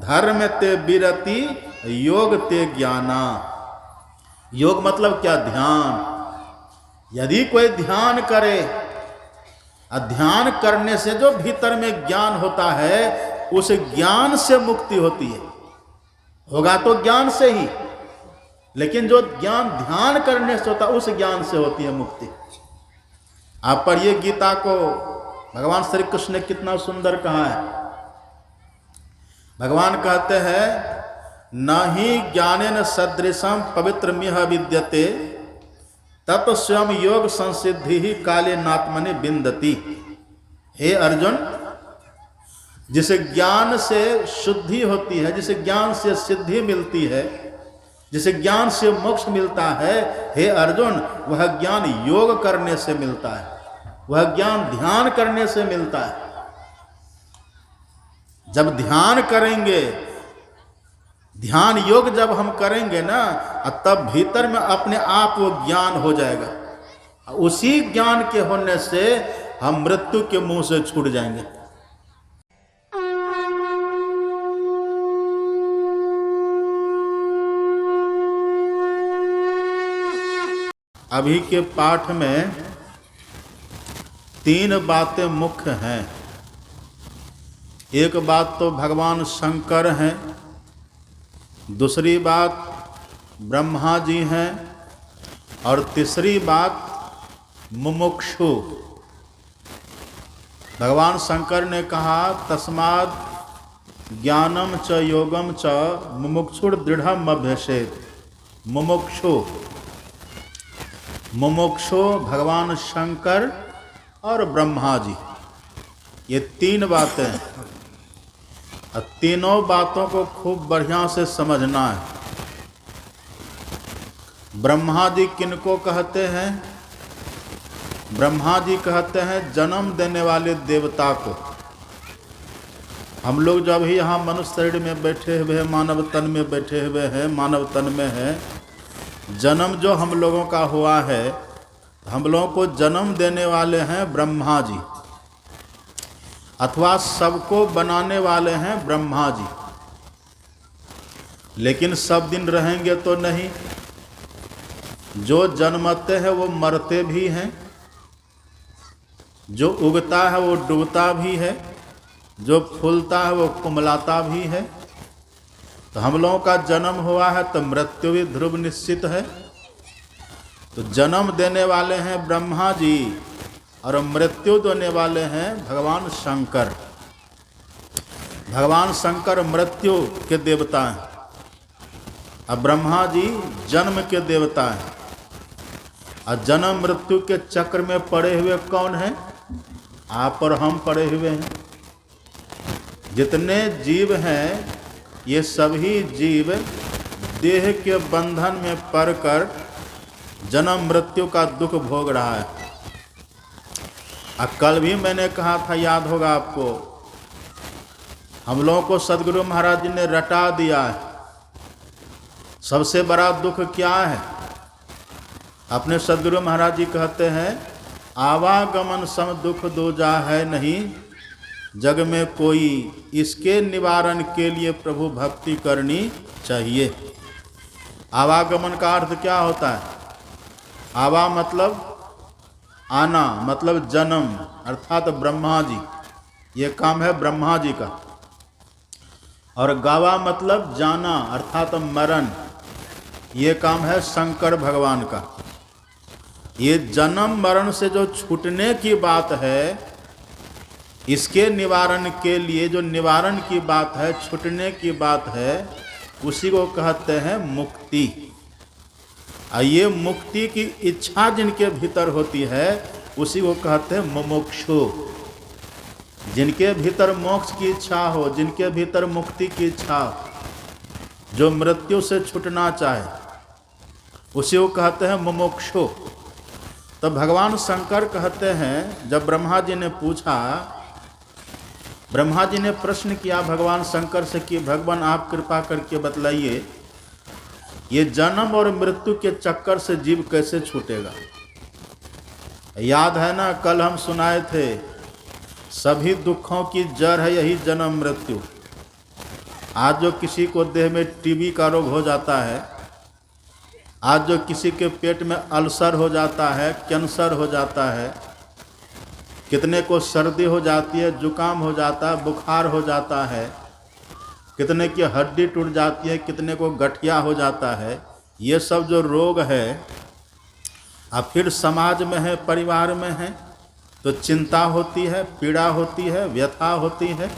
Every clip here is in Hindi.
धर्म ते विरति योग ते ज्ञाना। योग मतलब क्या? ध्यान। यदि कोई ध्यान करे, ध्यान करने से जो भीतर में ज्ञान होता है, उस ज्ञान से मुक्ति होती है। होगा तो ज्ञान से ही, लेकिन जो ज्ञान ध्यान करने से होता है, उस ज्ञान से होती है मुक्ति। आप पढ़िए गीता को, भगवान श्री कृष्ण ने कितना सुंदर कहा है। भगवान कहते हैं, न ही ज्ञानेन सदृशम पवित्रमिह विद्यते तत् स्वयं योग संसिद्धि ही काले नात्मनि बिंदति। हे अर्जुन, जिस ज्ञान से शुद्धि होती है, जिस ज्ञान से सिद्धि मिलती है, जिस ज्ञान से मोक्ष मिलता है, हे अर्जुन, वह ज्ञान योग करने से मिलता है, वह ज्ञान ध्यान करने से मिलता है। जब ध्यान करेंगे, ध्यान योग जब हम करेंगे ना, तब भीतर में अपने आप वो ज्ञान हो जाएगा। उसी ज्ञान के होने से हम मृत्यु के मुंह से छूट जाएंगे। अभी के पाठ में 3 बातें मुख्य हैं। एक बात तो भगवान शंकर हैं, दूसरी बात ब्रह्मा जी हैं, और तीसरी बात मुमुक्षु। भगवान शंकर ने कहा, तस्माद् ज्ञानम च योगम च मुमुक्षुर दृढ़म अभ्यसेत। मुमुक्षु, मुमुक्षु भगवान शंकर और ब्रह्मा जी, ये 3 बातें हैं। तीनों बातों को खूब बढ़िया से समझना है। ब्रह्मा जी किनको कहते हैं? ब्रह्मा जी कहते हैं जन्म देने वाले देवता को। हम लोग जब ही यहाँ मनुष्य शरीर में बैठे हुए हैं, मानव तन में बैठे हुए हैं, मानव तन में है, जन्म जो हम लोगों का हुआ है, हम लोगों को जन्म देने वाले हैं ब्रह्मा जी, अथवा सबको बनाने वाले हैं ब्रह्मा जी। लेकिन सब दिन रहेंगे तो नहीं। जो जन्मते हैं वो मरते भी हैं, जो उगता है वो डूबता भी है, जो फूलता है वो कुमलाता भी है। तो हम लोगों का जन्म हुआ है तो मृत्यु भी ध्रुव निश्चित है। तो जन्म देने वाले हैं ब्रह्मा जी, और मृत्यु देने वाले हैं भगवान शंकर। भगवान शंकर मृत्यु के देवता हैं, और ब्रह्मा जी जन्म के देवता हैं। और जन्म मृत्यु के चक्र में पड़े हुए कौन हैं? आप और हम पड़े हुए हैं। जितने जीव हैं, ये सभी जीव देह के बंधन में पड़कर जन्म मृत्यु का दुख भोग रहा है। कल भी मैंने कहा था, याद होगा आपको, हम लोगों को सदगुरु महाराज जी ने रटा दिया है। सबसे बड़ा दुख क्या है? अपने सदगुरु महाराज जी कहते हैं, आवागमन सम दुख दो जा है नहीं, जग में कोई, इसके निवारण के लिए प्रभु भक्ति करनी चाहिए। आवागमन का अर्थ क्या होता है? आवा मतलब आना, मतलब जन्म, अर्थात ब्रह्मा जी, ये काम है ब्रह्मा जी का। और गावा मतलब जाना, अर्थात मरण, ये काम है शंकर भगवान का। ये जन्म मरण से जो छूटने की बात है, इसके निवारण के लिए जो निवारण की बात है, छूटने की बात है, उसी को कहते हैं मुक्ति। ये मुक्ति की इच्छा जिनके भीतर होती है, उसी को कहते हैं मुमुक्षु। जिनके भीतर मोक्ष की इच्छा हो, जिनके भीतर मुक्ति की इच्छा हो, जो मृत्यु से छूटना चाहे, उसी को कहते हैं मुमुक्षु। तो भगवान शंकर कहते हैं, जब ब्रह्मा जी ने पूछा, ब्रह्मा जी ने प्रश्न किया भगवान शंकर से कि भगवान आप कृपा करके बतलाइए, ये जन्म और मृत्यु के चक्कर से जीव कैसे छूटेगा? याद है ना, कल हम सुनाए थे, सभी दुखों की जड़ है यही जन्म मृत्यु। आज जो किसी को देह में टीबी का रोग हो जाता है, आज जो किसी के पेट में अल्सर हो जाता है, कैंसर हो जाता है, कितने को सर्दी हो जाती है, जुकाम हो जाता है, बुखार हो जाता है, कितने की हड्डी टूट जाती है, कितने को गठिया हो जाता है, ये सब जो रोग है अब फिर समाज में है, परिवार में है, तो चिंता होती है, पीड़ा होती है, व्यथा होती है।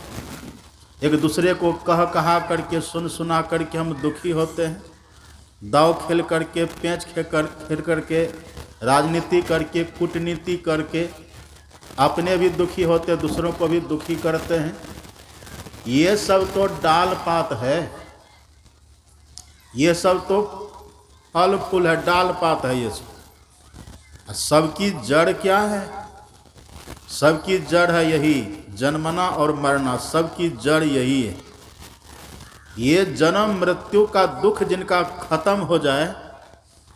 एक दूसरे को कहा करके, सुन सुना करके हम दुखी होते हैं। दाव खेल करके, पेंच खेल करके, राजनीति करके, कूटनीति करके अपने भी दुखी होते, दूसरों को भी दुखी करते हैं। ये सब तो डाल पात है, ये सब तो फल फूल है, डाल पात है ये सब। सबकी जड़ क्या है? सबकी जड़ है यही जन्मना और मरना, सबकी जड़ यही है। ये जन्म मृत्यु का दुख जिनका खत्म हो जाए,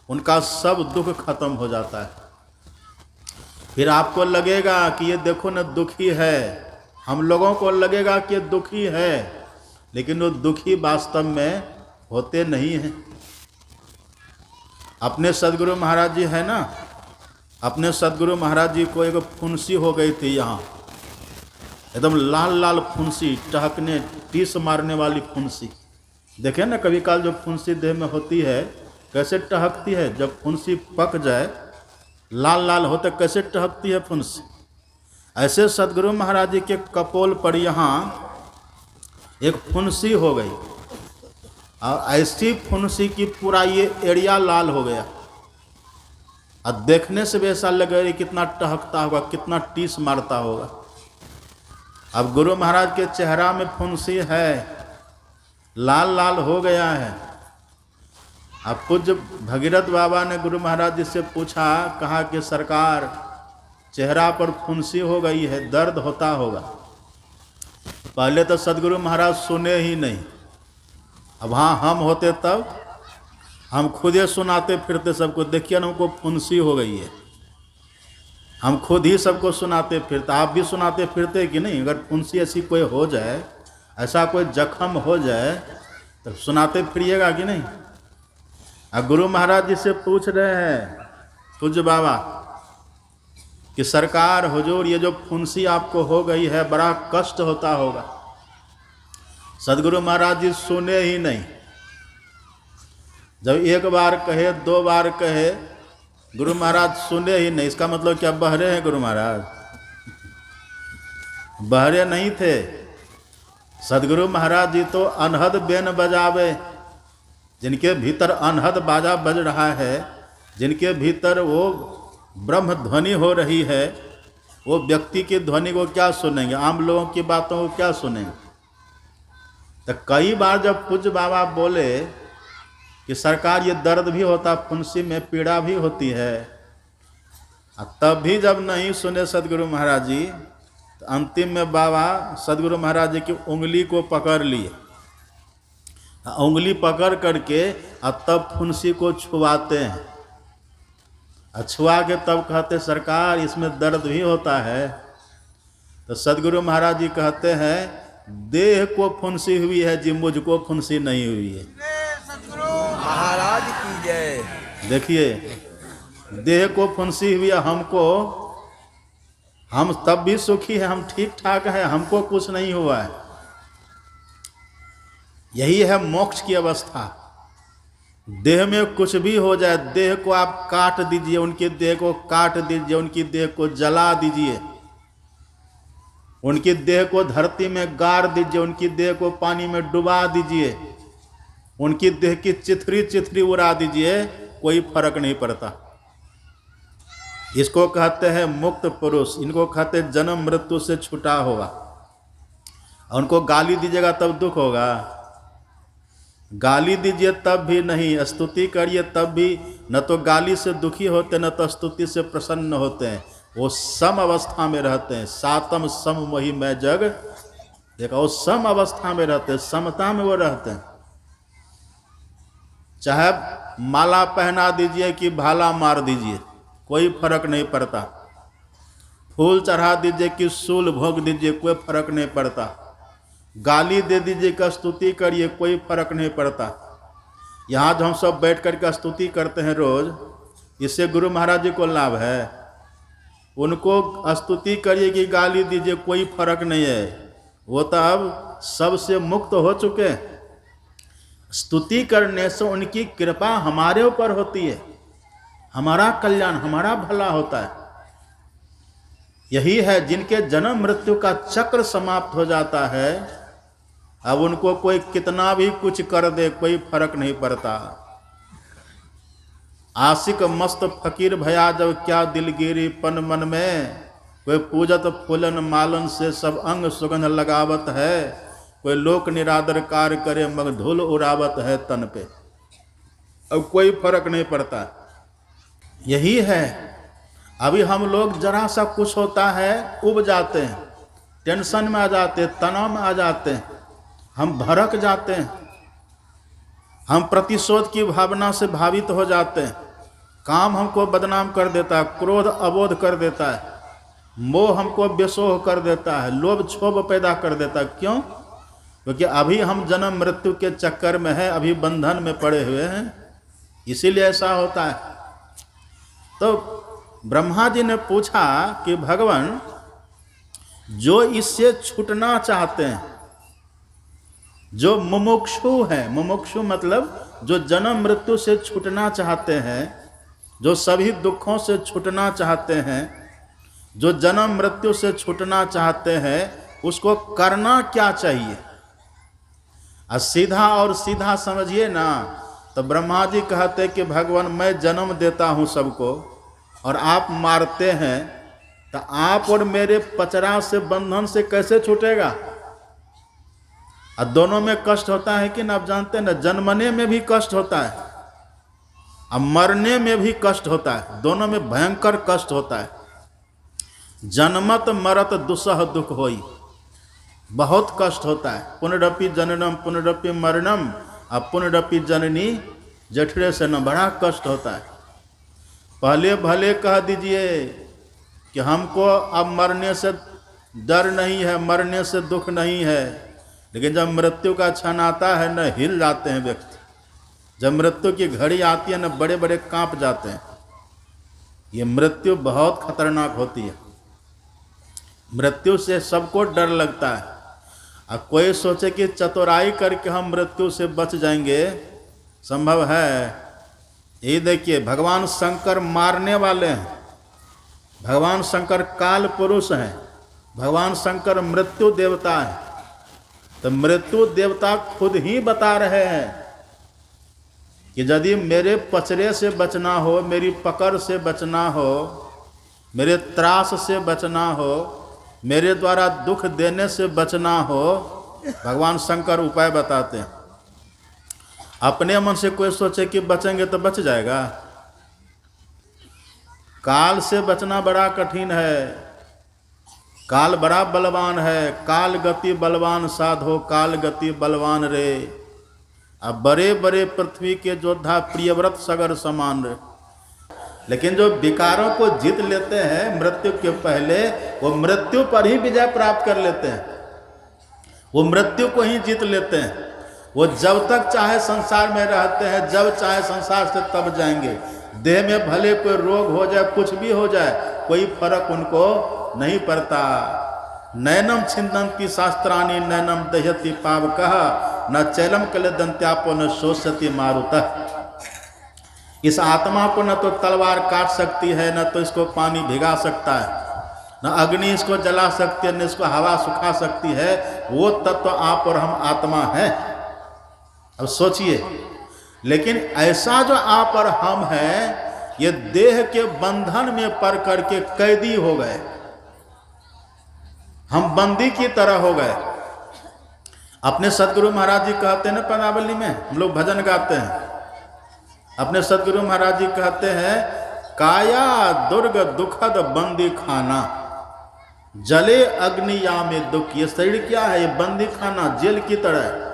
उनका सब दुख खत्म हो जाता है। फिर आपको लगेगा कि ये देखो न दुखी है, हम लोगों को लगेगा कि ये दुखी है, लेकिन वो दुखी वास्तव में होते नहीं हैं। अपने सदगुरु महाराज जी है ना, अपने सदगुरु महाराज जी को एक फुंसी हो गई थी, यहाँ एकदम लाल लाल फुंसी, टहकने टीस मारने वाली फुंसी। देखें ना कभी काल जो फुंसी देह में होती है कैसे टहकती है, जब फुंसी पक जाए लाल लाल होते कैसे टहकती है फुंसी। ऐसे सदगुरु महाराज जी के कपोल पर यहाँ एक फुंसी हो गई, और ऐसी फुंसी की पूरा ये एरिया लाल हो गया। और देखने से भी ऐसा लगे कितना टहकता होगा, कितना टीस मारता होगा। अब गुरु महाराज के चेहरा में फुंसी है, लाल लाल हो गया है। अब पूज्य भगीरथ बाबा ने गुरु महाराज जी से पूछा, कहा कि सरकार चेहरा पर फुंसी हो गई है, दर्द होता होगा। पहले तो सदगुरु महाराज सुने ही नहीं, अब हाँ हम होते तब हम खुद ही सुनाते फिरते सबको, देखिए ना हमको फुंसी हो गई है, हम खुद ही सबको सुनाते फिरते। आप भी सुनाते फिरते कि नहीं? अगर फुंसी ऐसी कोई हो जाए, ऐसा कोई जख्म हो जाए, तो सुनाते फिरिएगा कि नहीं? अब गुरु महाराज जी से पूछ रहे हैं पूज्य बाबा कि सरकार हुजूर ये जो फुंसी आपको हो गई है बड़ा कष्ट होता होगा। सदगुरु महाराज जी सुने ही नहीं। जब एक बार कहे, दो बार कहे, गुरु महाराज सुने ही नहीं। इसका मतलब क्या बहरे हैं गुरु महाराज? बहरे नहीं थे। सदगुरु महाराज जी तो अनहद बेन बजावे, जिनके भीतर अनहद बाजा बज रहा है, जिनके भीतर वो ब्रह्म ध्वनि हो रही है, वो व्यक्ति की ध्वनि को क्या सुनेंगे? आम लोगों की बातों को क्या सुनेंगे? तो कई बार जब पूज्य बाबा बोले कि सरकार ये दर्द भी होता, फुंसी में पीड़ा भी होती है, तब भी जब नहीं सुने सदगुरु महाराज जी, तो अंतिम में बाबा सदगुरु महाराज जी की उंगली को पकड़ लिए। उंगली पकड़ करके तब फुंसी को छुआते हैं, छुआ के तब कहते सरकार इसमें दर्द भी होता है। तो सदगुरु महाराज जी कहते हैं देह को फुंसी हुई है जी, मुझको फुंसी नहीं हुई है। महाराज की जय। देखिए देह को फुंसी हुई है, हमको, हम तब भी सुखी है, हम ठीक ठाक हैं, हमको कुछ नहीं हुआ है। यही है मोक्ष की अवस्था। देह में कुछ भी हो जाए, देह को आप काट दीजिए, उनकी देह को काट दीजिए, उनकी देह को जला दीजिए, उनकी देह को धरती में गाड़ दीजिए, उनकी देह को पानी में डुबा दीजिए, उनकी देह की चिथरी चिथरी उड़ा दीजिए, कोई फर्क नहीं पड़ता। इसको कहते हैं मुक्त पुरुष, इनको कहते हैं जन्म मृत्यु से छुटा होगा। उनको गाली दीजिएगा तब दुख होगा, गाली दीजिए तब भी नहीं, स्तुति करिए तब भी न तो गाली से दुखी होते, न तो स्तुति से प्रसन्न होते हैं। वो सम अवस्था में रहते हैं। सातम सम मोहि मैं जग, देखो वो सम अवस्था में रहते हैं, समता में वो रहते हैं। चाहे माला पहना दीजिए कि भाला मार दीजिए, कोई फर्क नहीं पड़ता। फूल चढ़ा दीजिए कि सूल भोग दीजिए, कोई फर्क नहीं पड़ता। गाली दे दीजिए कि स्तुति करिए, कोई फर्क नहीं पड़ता। यहाँ जो हम सब बैठ कर के स्तुति करते हैं रोज, इससे गुरु महाराज जी को लाभ है। उनको स्तुति करिए कि गाली दीजिए, कोई फर्क नहीं है, वो तो अब सबसे मुक्त हो चुके हैं। स्तुति करने से उनकी कृपा हमारे ऊपर होती है, हमारा कल्याण, हमारा भला होता है। यही है जिनके जन्म मृत्यु का चक्र समाप्त हो जाता है, अब उनको कोई कितना भी कुछ कर दे कोई फर्क नहीं पड़ता। आशिक मस्त फकीर भया जब क्या दिलगिरी पन मन में, कोई पूजत फूलन मालन से सब अंग सुगंध लगावत है, कोई लोक निरादर कार्य करे मग धूल उड़ावत है तन पे। अब कोई फर्क नहीं पड़ता। यही है, अभी हम लोग जरा सा कुछ होता है उब जाते हैं, टेंशन में आ जाते हैं, तनाव में आ जाते हैं, हम भड़क जाते हैं, हम प्रतिशोध की भावना से भावित हो जाते हैं, काम हमको बदनाम कर देता है, क्रोध अबोध कर देता है, मोह हमको बेसोह कर देता है, लोभ क्षोभ पैदा कर देता है। क्यों? क्योंकि अभी हम जन्म मृत्यु के चक्कर में हैं, अभी बंधन में पड़े हुए हैं, इसीलिए ऐसा होता है। तो ब्रह्मा जी ने पूछा कि भगवान, जो इससे छूटना चाहते हैं, जो मुमुक्षु है, मुमुक्षु मतलब जो जन्म मृत्यु से छूटना चाहते हैं, जो सभी दुखों से छूटना चाहते हैं, जो जन्म मृत्यु से छूटना चाहते हैं, उसको करना क्या चाहिए? सीधा और सीधा समझिए ना, तो ब्रह्मा जी कहते कि भगवान मैं जन्म देता हूँ सबको और आप मारते हैं, तो आप और मेरे पचरा से बंधन से कैसे छूटेगा? और दोनों में कष्ट होता है कि ना, आप जानते हैं ना, जन्मने में भी कष्ट होता है और मरने में भी कष्ट होता है, दोनों में भयंकर कष्ट होता है। जन्मत मरत दुसह दुख होई, बहुत कष्ट होता है। पुनरपि जननम पुनरपि मरणम और पुनरपि जननी जठरे से न, बड़ा कष्ट होता है। पहले भले कह दीजिए कि हमको अब मरने से डर नहीं है, मरने से दुख नहीं है, लेकिन जब मृत्यु का क्षण आता है न, हिल जाते हैं व्यक्ति। जब मृत्यु की घड़ी आती है न, बड़े बड़े कांप जाते हैं। ये मृत्यु बहुत खतरनाक होती है, मृत्यु से सबको डर लगता है। अब कोई सोचे कि चतुराई करके हम मृत्यु से बच जाएंगे, संभव है? ये देखिए, भगवान शंकर मारने वाले हैं, भगवान शंकर काल पुरुष हैं, भगवान शंकर मृत्यु देवता है। तो मृत्यु देवता खुद ही बता रहे हैं कि यदि मेरे पचरे से बचना हो, मेरी पकड़ से बचना हो, मेरे त्रास से बचना हो, मेरे द्वारा दुख देने से बचना हो, भगवान शंकर उपाय बताते हैं। अपने मन से कोई सोचे कि बचेंगे तो बच जाएगा? काल से बचना बड़ा कठिन है, काल बड़ा बलवान है। काल गति बलवान साधो, काल गति बलवान रे। अब बड़े बड़े पृथ्वी के योद्धा प्रियव्रत सगर समान रे, लेकिन जो विकारों को जीत लेते हैं मृत्यु के पहले, वो मृत्यु पर ही विजय प्राप्त कर लेते हैं, वो मृत्यु को ही जीत लेते हैं। वो जब तक चाहे संसार में रहते हैं, जब चाहे संसार से तब जाएंगे। देह में भले कोई रोग हो जाए, कुछ भी हो जाए, कोई फर्क उनको नहीं पड़ता। नैनम छिंदन्ति शास्त्राणि नैनम दह्यति पावकः, न चैलम कलेदन्त्यापो न शोषयति मारुतः। इस आत्मा को न तो तलवार काट सकती है, न तो इसको पानी भिगा सकता है, न अग्नि इसको जला सकती है, न इसको हवा सुखा सकती है। वो तत्व आप और हम आत्मा हैं। अब सोचिए, लेकिन ऐसा जो आप और हम हैं, ये देह के बंधन में पड़ करके कैदी हो गए, हम बंदी की तरह हो गए। अपने सदगुरु महाराज जी कहते हैं ना, पदावली में हम लोग भजन गाते हैं, अपने सदगुरु महाराज जी कहते हैं, काया दुर्ग दुखद बंदी खाना, जले अग्निया में दुख। ये शरीर क्या है? ये बंदी खाना, जेल की तरह।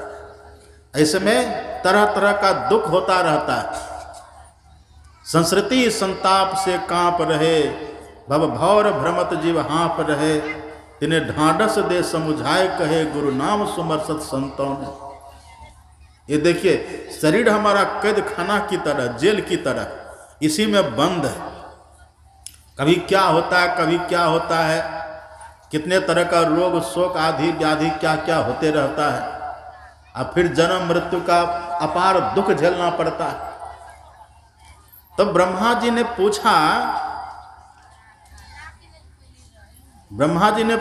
ऐसे में तरह तरह का दुख होता रहता है। संस्कृति संताप से कांप रहे, भव भौर भ्रमत जीव हाँप रहे। तिन्हें ढांढस दे समुझाए कहे गुरु नाम सुमर सत संतों ने। ये देखिए, शरीर हमारा कैद खाना की तरह, जेल की तरह, इसी में बंद है। कभी क्या होता है, कभी क्या होता है, कितने तरह का रोग शोक आदि व्याधि क्या क्या होते रहता है। अब फिर जन्म मृत्यु का अपार दुख झेलना पड़ता है। तो ब्रह्मा जी ने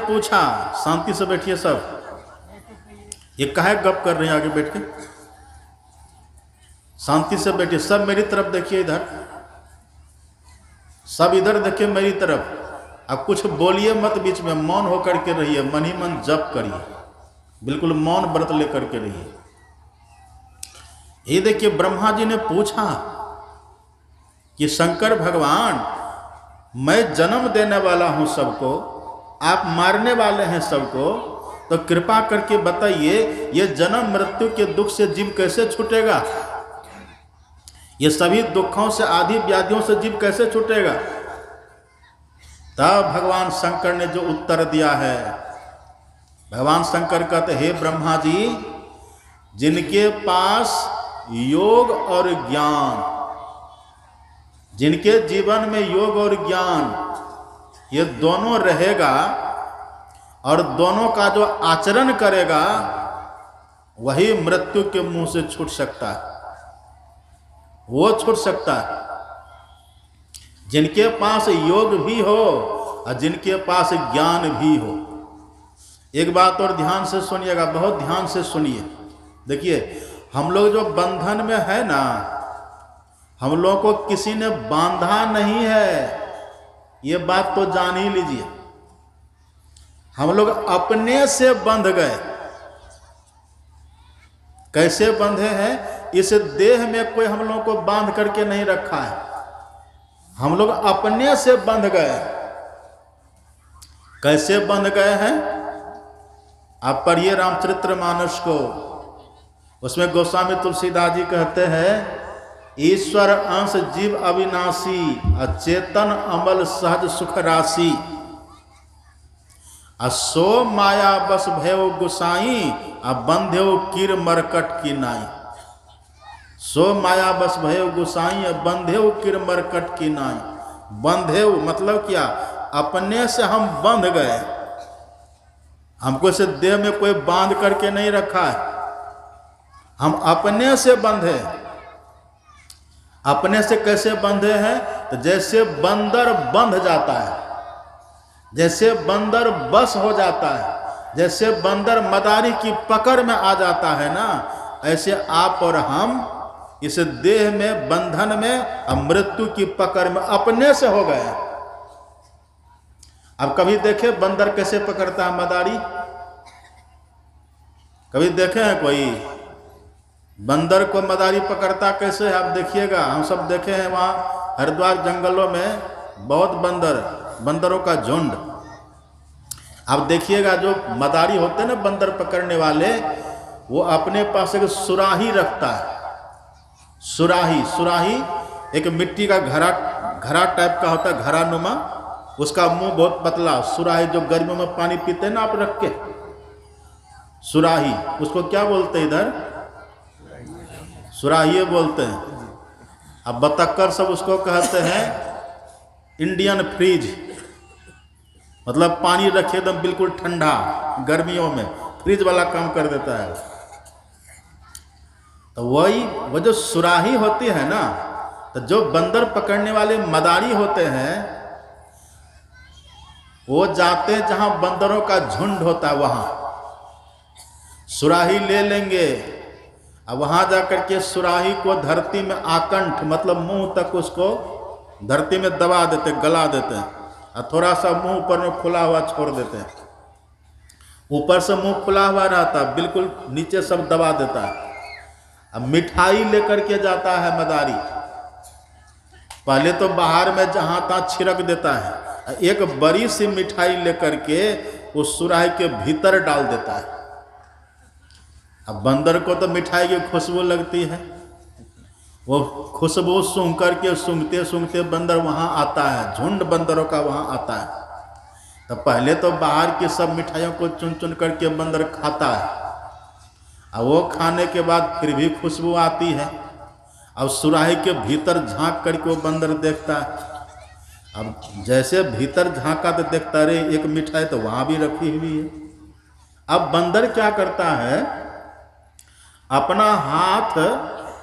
पूछा, शांति से बैठिए सब, ये काहे गप कर रहे हैं आगे बैठ के, शांति से बैठिए सब, मेरी तरफ देखिए, इधर सब इधर देखिए मेरी तरफ। अब कुछ बोलिए मत बीच में, मौन होकर के रहिए, मन ही मन जप करिए, बिल्कुल मौन व्रत लेकर के रहिए। ये देखिए, ब्रह्मा जी ने पूछा कि शंकर भगवान, मैं जन्म देने वाला हूं सबको, आप मारने वाले हैं सबको, तो कृपा करके बताइए ये जन्म मृत्यु के दुख से जीव कैसे छूटेगा? ये सभी दुखों से, आदि व्याधियों से जीव कैसे छूटेगा? तब भगवान शंकर ने जो उत्तर दिया है, भगवान शंकर कहते, हे ब्रह्मा जी, जिनके पास योग और ज्ञान, जिनके जीवन में योग और ज्ञान ये दोनों रहेगा और दोनों का जो आचरण करेगा, वही मृत्यु के मुंह से छूट सकता है, वो छूट सकता है। जिनके पास योग भी हो और जिनके पास ज्ञान भी हो। एक बात और ध्यान से सुनिएगा, बहुत ध्यान से सुनिए। देखिए, हम लोग जो बंधन में है ना, हम लोगों को किसी ने बांधा नहीं है, ये बात तो जान ही लीजिए। हम लोग अपने से बंध गए। कैसे बंधे हैं? इस देह में कोई हम लोगों को बांध करके नहीं रखा है, हम लोग अपने से बंध गए। कैसे बंध गए हैं? आप पढ़िए रामचरितमानस को, उसमें गोस्वामी तुलसीदास जी कहते हैं, ईश्वर अंश जीव अविनाशी, अचेतन अमल सहज सुख राशि, असो माया बस भयो गुसाई, बंध्यो कीर मरकट की नाई। सो माया बस भयो गुसाई, बंध्यो कीर मरकट की नाई। बंध्यो मतलब क्या? अपने से हम बंध गए, हमको इस देह में कोई बांध करके नहीं रखा है, हम अपने से बंधे। अपने से कैसे बंधे हैं? तो जैसे बंदर बंध जाता है, जैसे बंदर बस हो जाता है, जैसे बंदर मदारी की पकड़ में आ जाता है ना, ऐसे आप और हम इस देह में बंधन में अब मृत्यु की पकड़ में अपने से हो गए। अब कभी देखे बंदर कैसे पकड़ता है मदारी? कभी देखे हैं कोई बंदर को मदारी पकड़ता कैसे है? आप देखिएगा, हम सब देखे हैं वहाँ हरिद्वार जंगलों में बहुत बंदरों का झुंड। आप देखिएगा, जो मदारी होते हैं ना बंदर पकड़ने वाले, वो अपने पास एक सुराही रखता है। सुराही एक मिट्टी का घड़ा टाइप का होता है, घड़ा नुमा, उसका मुंह बहुत पतला। सुराही जो गर्मियों में पानी पीते हैं ना आप रख के, सुराही, उसको क्या बोलते हैं इधर? सुराही बोलते हैं। अब बतक्कर सब उसको कहते हैं इंडियन फ्रीज, मतलब पानी रखे एकदम बिल्कुल ठंडा, गर्मियों में फ्रिज वाला काम कर देता है। तो वो जो सुराही होती है ना, तो जो बंदर पकड़ने वाले मदारी होते हैं, वो जाते हैं जहां बंदरों का झुंड होता है, वहां सुराही ले लेंगे। अब वहां जाकर के सुराही को धरती में आकंठ, मतलब मुंह तक उसको धरती में दबा देते, गला देते हैं, और थोड़ा सा मुंह ऊपर में खुला हुआ छोड़ देते हैं। ऊपर से मुंह खुला हुआ रहता है, बिल्कुल नीचे सब दबा देता है। अब मिठाई लेकर के जाता है मदारी, पहले तो बाहर में जहां तहां छिड़क देता है, एक बड़ी सी मिठाई लेकर के उस सुराही के भीतर डाल देता है। अब बंदर को तो मिठाई की खुशबू लगती है, वो खुशबू सूंघ करके सूंघते सूंघते बंदर वहां आता है, झुंड बंदरों का वहां आता है। तो पहले तो बाहर की सब मिठाइयों को चुन चुन करके बंदर खाता है, और वो खाने के बाद फिर भी खुशबू आती है। अब सुराही के भीतर झांक करके वो बंदर देखता है। अब जैसे भीतर झांका तो देखता रे एक मिठाई तो वहाँ भी रखी हुई है। अब बंदर क्या करता है, अपना हाथ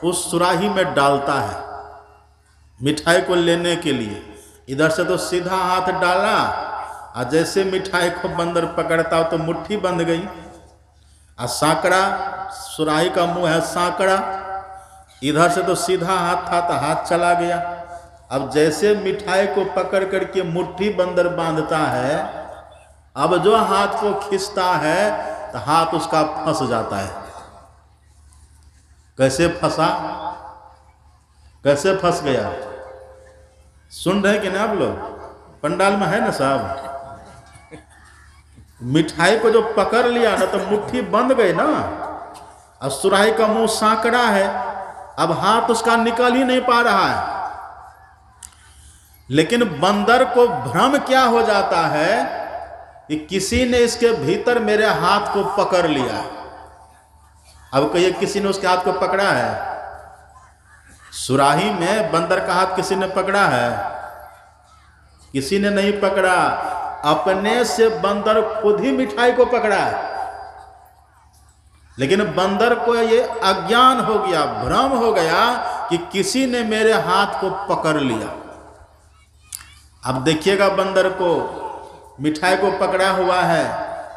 उस सुराही में डालता है मिठाई को लेने के लिए। इधर से तो सीधा हाथ डाला, और जैसे मिठाई को बंदर पकड़ता हो तो मुट्ठी बंध गई। और सांकड़ा, सुराही का मुंह है सांकड़ा, इधर से तो सीधा हाथ था तो हाथ चला गया। अब जैसे मिठाई को पकड़ करके मुट्ठी बंदर बांधता है, अब जो हाथ को खींचता है तो हाथ उसका फंस जाता है। कैसे फंसा, कैसे फंस गया, सुन रहे कि ना आप लोग? पंडाल में है ना साहब? मिठाई को जो पकड़ लिया ना तो मुट्ठी बंद गई ना, और सुराही का मुंह सांकड़ा है, अब हाथ उसका निकल ही नहीं पा रहा है। लेकिन बंदर को भ्रम क्या हो जाता है कि किसी ने इसके भीतर मेरे हाथ को पकड़ लिया। अब कहिए किसी ने उसके हाथ को पकड़ा है? सुराही में बंदर का हाथ किसी ने पकड़ा है? किसी ने नहीं पकड़ा। अपने से बंदर खुद ही मिठाई को पकड़ा है। लेकिन बंदर को ये अज्ञान हो गया, भ्रम हो गया कि किसी ने मेरे हाथ को पकड़ लिया। अब देखिएगा बंदर को मिठाई को पकड़ा हुआ है,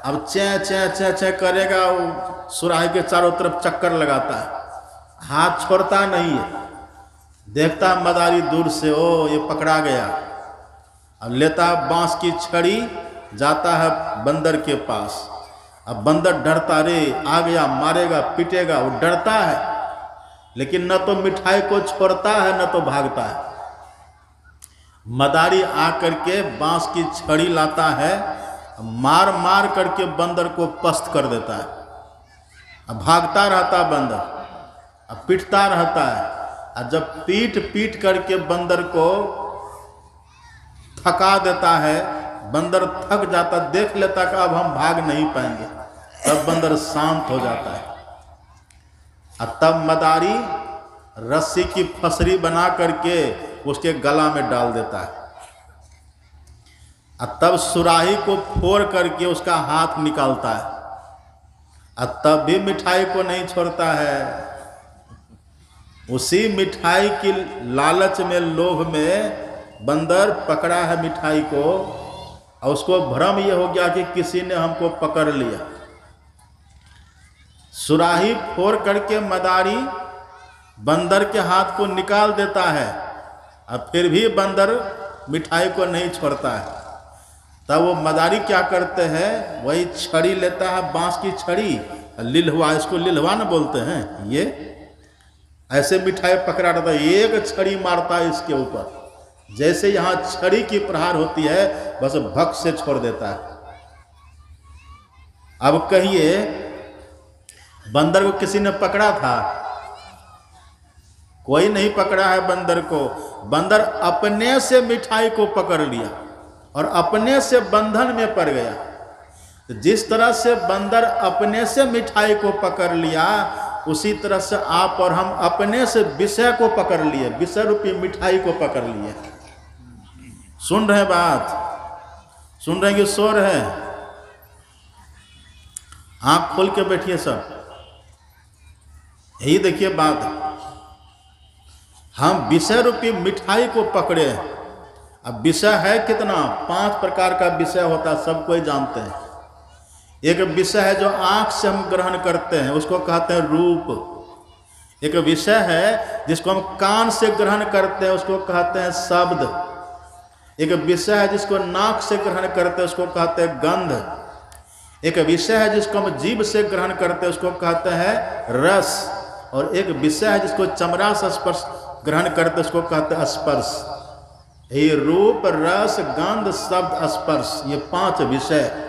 अब चै चै चै चै करेगा, वो सुराही के चारों तरफ चक्कर लगाता है, हाथ छोड़ता नहीं है। देखता मदारी दूर से, ओ ये पकड़ा गया। अब लेता बांस की छड़ी, जाता है बंदर के पास। अब बंदर डरता, रे आ गया मारेगा पीटेगा, वो डरता है। लेकिन न तो मिठाई को छोड़ता है न तो भागता है। मदारी आकर के बांस की छड़ी लाता है, मार मार करके बंदर को पस्त कर देता है। अब भागता रहता बंदर, अब पीटता रहता है। और जब पीट पीट करके बंदर को थका देता है, बंदर थक जाता, देख लेता कि अब हम भाग नहीं पाएंगे, तब बंदर शांत हो जाता है। और तब मदारी रस्सी की फसरी बना करके उसके गला में डाल देता है। और तब सुराही को फोड़ करके उसका हाथ निकालता है, और तब भी मिठाई को नहीं छोड़ता है। उसी मिठाई की लालच में, लोभ में बंदर पकड़ा है मिठाई को, और उसको भ्रम ये हो गया कि किसी ने हमको पकड़ लिया। सुराही फोड़ करके मदारी बंदर के हाथ को निकाल देता है, और फिर भी बंदर मिठाई को नहीं छोड़ता है। तब वो मदारी क्या करते हैं, वही छड़ी लेता है, बांस की छड़ी, लिलहुआ, इसको लिलहुआ न बोलते हैं, ये ऐसे मिठाई पकड़ा रहता है, एक छड़ी मारता है इसके ऊपर। जैसे यहाँ छड़ी की प्रहार होती है, बस भक्त से छोड़ देता है। अब कहिए बंदर को किसी ने पकड़ा था? कोई नहीं पकड़ा है बंदर को। बंदर अपने से मिठाई को पकड़ लिया और अपने से बंधन में पड़ गया। जिस तरह से बंदर अपने से मिठाई को पकड़ लिया, उसी तरह से आप और हम अपने से विषय को पकड़ लिए, विषय रूपी मिठाई को पकड़ लिए। सुन रहे बात? सुन रहे कि सो रहे? आंख खोल के बैठिए सब, यही देखिए बात। हम विषय रूपी मिठाई को पकड़े। अब विषय है कितना? 5 प्रकार का विषय होता है, सब कोई जानते हैं। एक विषय है जो आंख से हम ग्रहण करते हैं, उसको कहते हैं रूप। एक विषय है जिसको हम कान से ग्रहण करते हैं, उसको कहते हैं शब्द। एक विषय है जिसको नाक से ग्रहण करते हैं, उसको कहते हैं गंध। एक विषय है जिसको हम जीभ से ग्रहण करते हैं, उसको कहते हैं रस। और एक विषय है जिसको चमड़ा से स्पर्श ग्रहण करते हैं, उसको कहते हैं स्पर्श। ये रूप, रस, गंध, शब्द, स्पर्श, ये 5 विषय।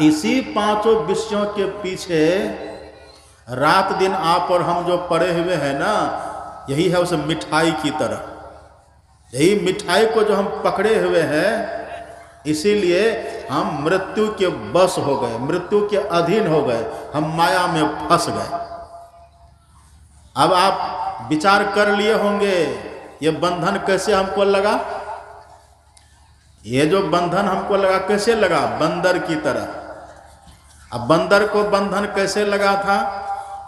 इसी 5 विषयों के पीछे रात दिन आप और हम जो पड़े हुए हैं ना, यही है उस मिठाई की तरह। यही मिठाई को जो हम पकड़े हुए हैं, इसीलिए हम मृत्यु के बस हो गए, मृत्यु के अधीन हो गए, हम माया में फंस गए। अब आप विचार कर लिए होंगे ये बंधन कैसे हमको लगा। ये जो बंधन हमको लगा कैसे लगा, बंदर की तरह। अब बंदर को बंधन कैसे लगा था,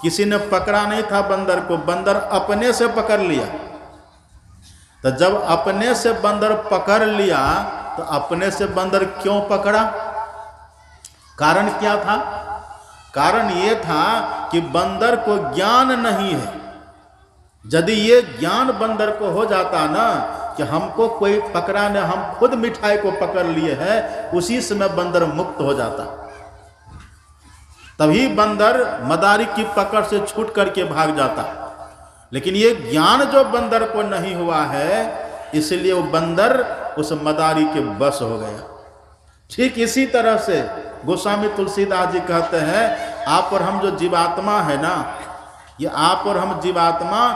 किसी ने पकड़ा नहीं था बंदर को, बंदर अपने से पकड़ लिया। तो जब अपने से बंदर पकड़ लिया तो अपने से बंदर क्यों पकड़ा, कारण क्या था? कारण ये था कि बंदर को ज्ञान नहीं है। यदि ये ज्ञान बंदर को हो जाता ना कि हमको कोई पकड़ा नहीं, हम खुद मिठाई को पकड़ लिए हैं, उसी समय बंदर मुक्त हो जाता। तभी बंदर मदारी की पकड़ से छूट करके भाग जाता। लेकिन ये ज्ञान जो बंदर को नहीं हुआ है, इसलिए वो बंदर उस मदारी के बस हो गया। ठीक इसी तरह से गोस्वामी तुलसीदास जी कहते हैं, आप और हम जो जीवात्मा है ना, ये आप और हम जीवात्मा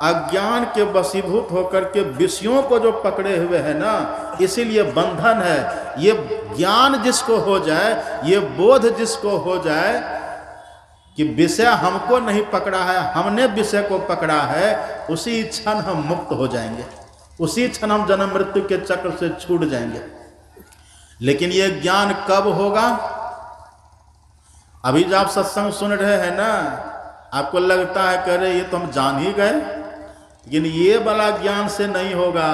अज्ञान के वशीभूत होकर के विषयों को जो पकड़े हुए हैं ना, इसीलिए बंधन है। ये ज्ञान जिसको हो जाए, ये बोध जिसको हो जाए कि विषय हमको नहीं पकड़ा है, हमने विषय को पकड़ा है, उसी क्षण हम मुक्त हो जाएंगे, उसी क्षण हम जन्म मृत्यु के चक्र से छूट जाएंगे। लेकिन ये ज्ञान कब होगा? अभी जब आप सत्संग सुन रहे हैं ना, आपको लगता है कह रहे ये तो हम जान ही गए, लेकिन ये वाला ज्ञान से नहीं होगा।